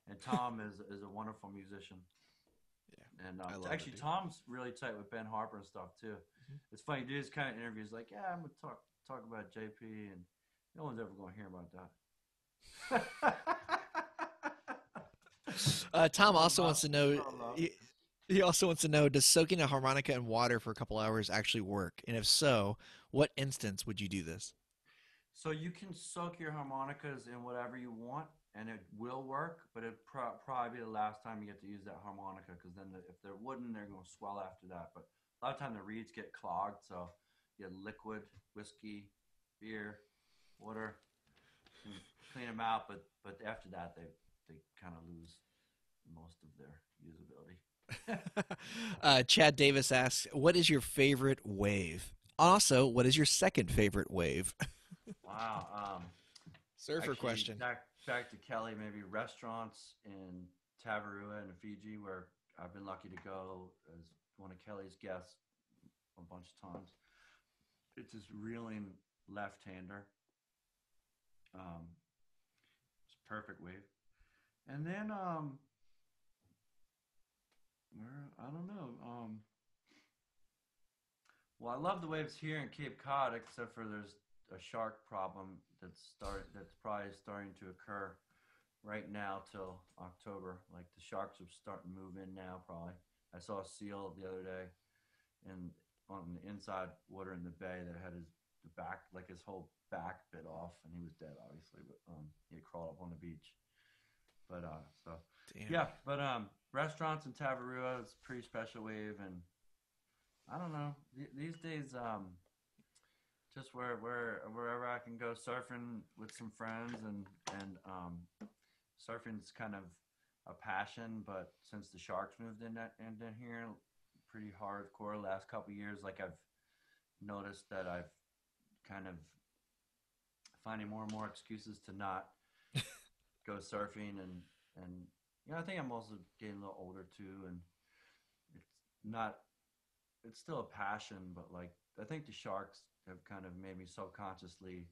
and Tom is a wonderful musician. Yeah, And I love it, actually, dude. Tom's really tight with Ben Harper and stuff too. Mhm. It's funny, dude. This kind of interviews like, yeah, I'm gonna talk about JP, and no one's ever gonna hear about that. Tom All also love, wants to know. all love. He also wants to know: does soaking a harmonica in water for a couple hours actually work? And if so, what instance would you do this? So you can soak your harmonicas in whatever you want, and it will work. But it probably be the last time you get to use that harmonica, because then if they're wooden, they're going to swell after that. But a lot of time the reeds get clogged, so you get liquid, whiskey, beer, water can clean them out. But after that, they kind of lose most of their usability. Chad Davis asks, "What is your favorite wave? Also, what is your second favorite wave?" Wow. Surfer Actually, question. back to Kelly, maybe restaurants in Tavarua and Fiji, where I've been lucky to go as one of Kelly's guests a bunch of times. It's this reeling left-hander. Um, it's a perfect wave. And then where I don't know. Well, I love the waves here in Cape Cod, except for there's a shark problem that's probably starting to occur right now till October. Like the sharks are starting to move in now. Probably. I saw a seal the other day, and on the inside water in the bay that had the back, like his whole back bit off, and he was dead, obviously. But he had crawled up on the beach. But so Damn. yeah. But restaurants in Tavarua is a pretty special wave, and I don't know these days. Just wherever I can go surfing with some friends, and surfing's kind of a passion, but since the Sharks moved in here pretty hardcore last couple of years, like I've noticed that I've kind of finding more and more excuses to not go surfing, and I think I'm also getting a little older too, and it's not it's still a passion, but like I think the Sharks have kind of made me subconsciously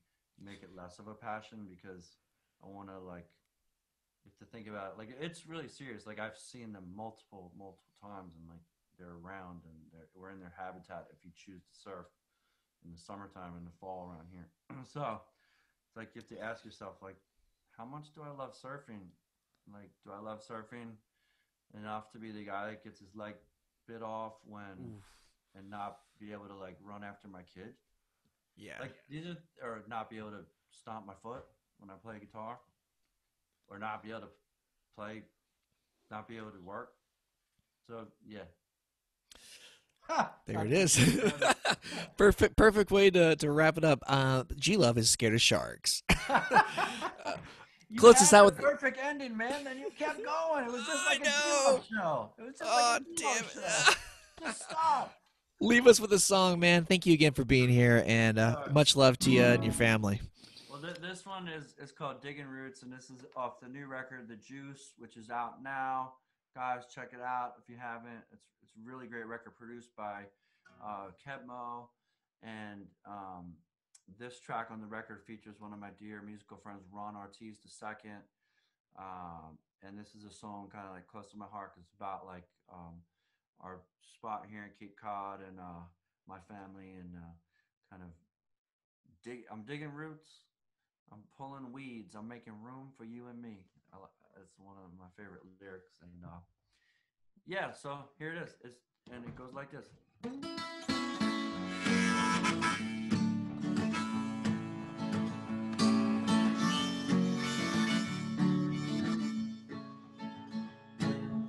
make it less of a passion, because I want to like you have to think about it. Like it's really serious. Like I've seen them multiple times, and like they're around, and we're in their habitat if you choose to surf in the summertime and the fall around here. So it's like you have to ask yourself, like, how much do I love surfing? Like, do I love surfing enough to be the guy that gets his leg bit off when Oof. and not be able to like run after my kid? Yeah. Like these are, or not be able to stomp my foot when I play guitar, or not be able to play, not be able to work. So yeah. Ha! There I it think is. we said it. Perfect way to wrap it up. G Love is scared of sharks. You Close us had out the with. perfect ending, man. Then you kept going. It was just I like a G-Love know. show. It was just like a Oh G-Love damn show. it. Just stop. Leave us with a song, man. Thank you again for being here, and All right. much love to you and your family. Well, this one is called Digging Roots, and this is off the new record, The Juice, which is out now. Guys, check it out if you haven't. It's a really great record produced by Kebmo, and this track on the record features one of my dear musical friends, Ron Ortiz II. And this is a song kind of like close to my heart, because it's about like our spot here in Cape Cod, and my family, and kind of I'm digging roots. I'm pulling weeds. I'm making room for you and me. It's one of my favorite lyrics, and yeah. So here it is. And it goes like this.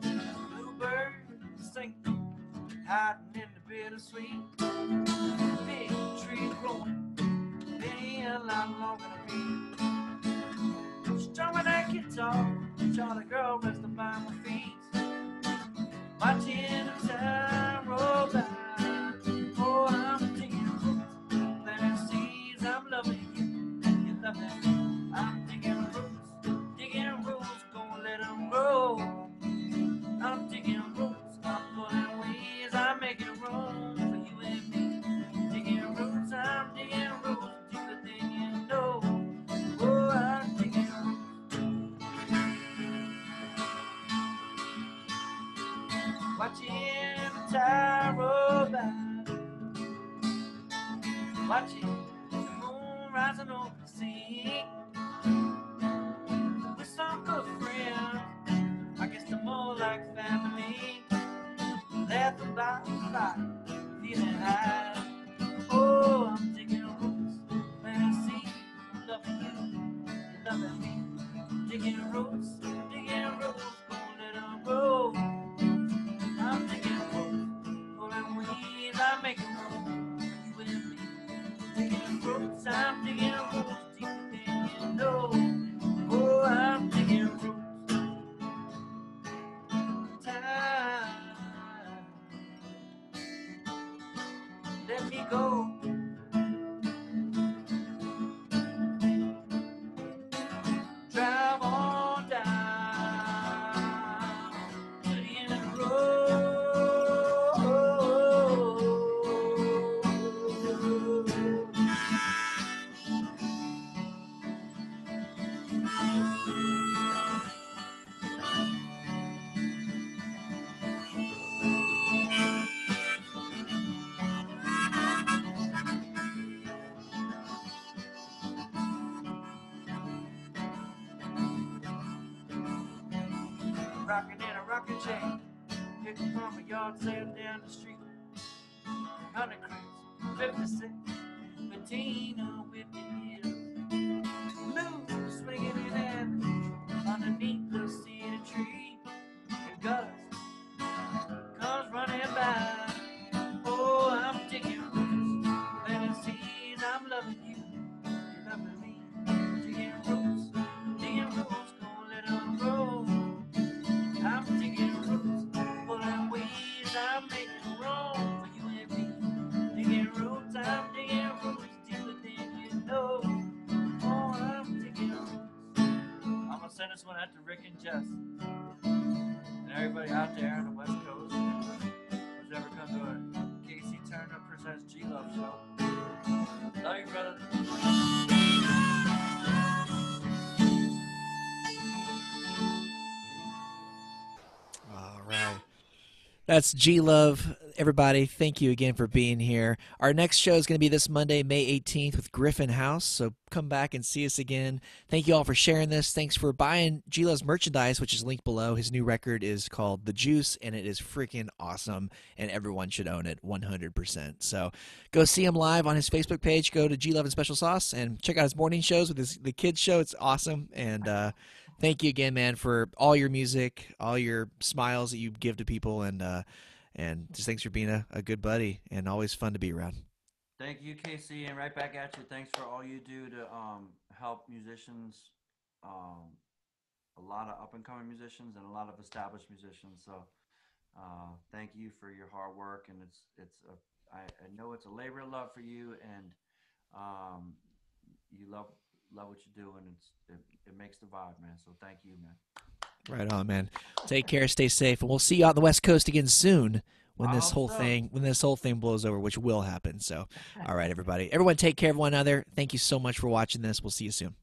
Bluebird singing, hiding in the bittersweet. Big tree growing, been a lot longer than me. Strumming that guitar, Charlie girl resting by my feet. Watching the time roll by. Oh, I'm watching the tide roll by, watching the moon rising over the sea. With some good friends, I guess they're more like family. Laughing by the fire, feeling high. Oh, I'm digging roots, fantasy. I'm loving you, you're loving me. Digging roots, gonna let them grow. I'm digging roots, pulling weeds, I'm making room for you and me. Digging roots, I'm digging roots deeper than you know. Oh, I'm digging roots. Time, let me go. Drive on down to the end of the road. Rocking in a rocking chain, picking from a yard sale down the street. 100 crates, 56, patina with the heels. Blue swinging in air underneath the cedar tree. And Gus comes running by. Oh, I'm digging roots, planting seeds. I'm loving you, you're loving me. Digging roots, gonna let them grow. I'm digging roots, pulling weeds. I'm making room for you and me. Digging roots, I'm digging roots deeper than you know. Oh, I'm digging roots. I'm gonna send this one out to Rick and Jess and everybody out there on the West Coast who's ever come to a Casey Turner Presents G Love show. Love you, brother. All right. That's G Love. Everybody, thank you again for being here. Our next show is going to be this Monday, May 18th with Griffin House. So come back and see us again. Thank you all for sharing this. Thanks for buying G Love's merchandise, which is linked below. His new record is called The Juice, and it is freaking awesome, and everyone should own it 100%. So go see him live on his Facebook page. Go to G Love and Special Sauce and check out his morning shows with the kids show. It's awesome. And thank you again, man, for all your music, all your smiles that you give to people, and just thanks for being a good buddy and always fun to be around. Thank you, Casey, and right back at you. Thanks for all you do to help musicians, um, a lot of up and coming musicians and a lot of established musicians. So thank you for your hard work, and I know it's a labor of love for you, and um, you love what you do, and it makes the vibe, man. So thank you, man. Right on, man. Take care, stay safe, and we'll see you out on the West Coast again soon when I this hope whole so. thing blows over, which will happen. So, all right, everybody, everyone, take care of one another. Thank you so much for watching this. We'll see you soon.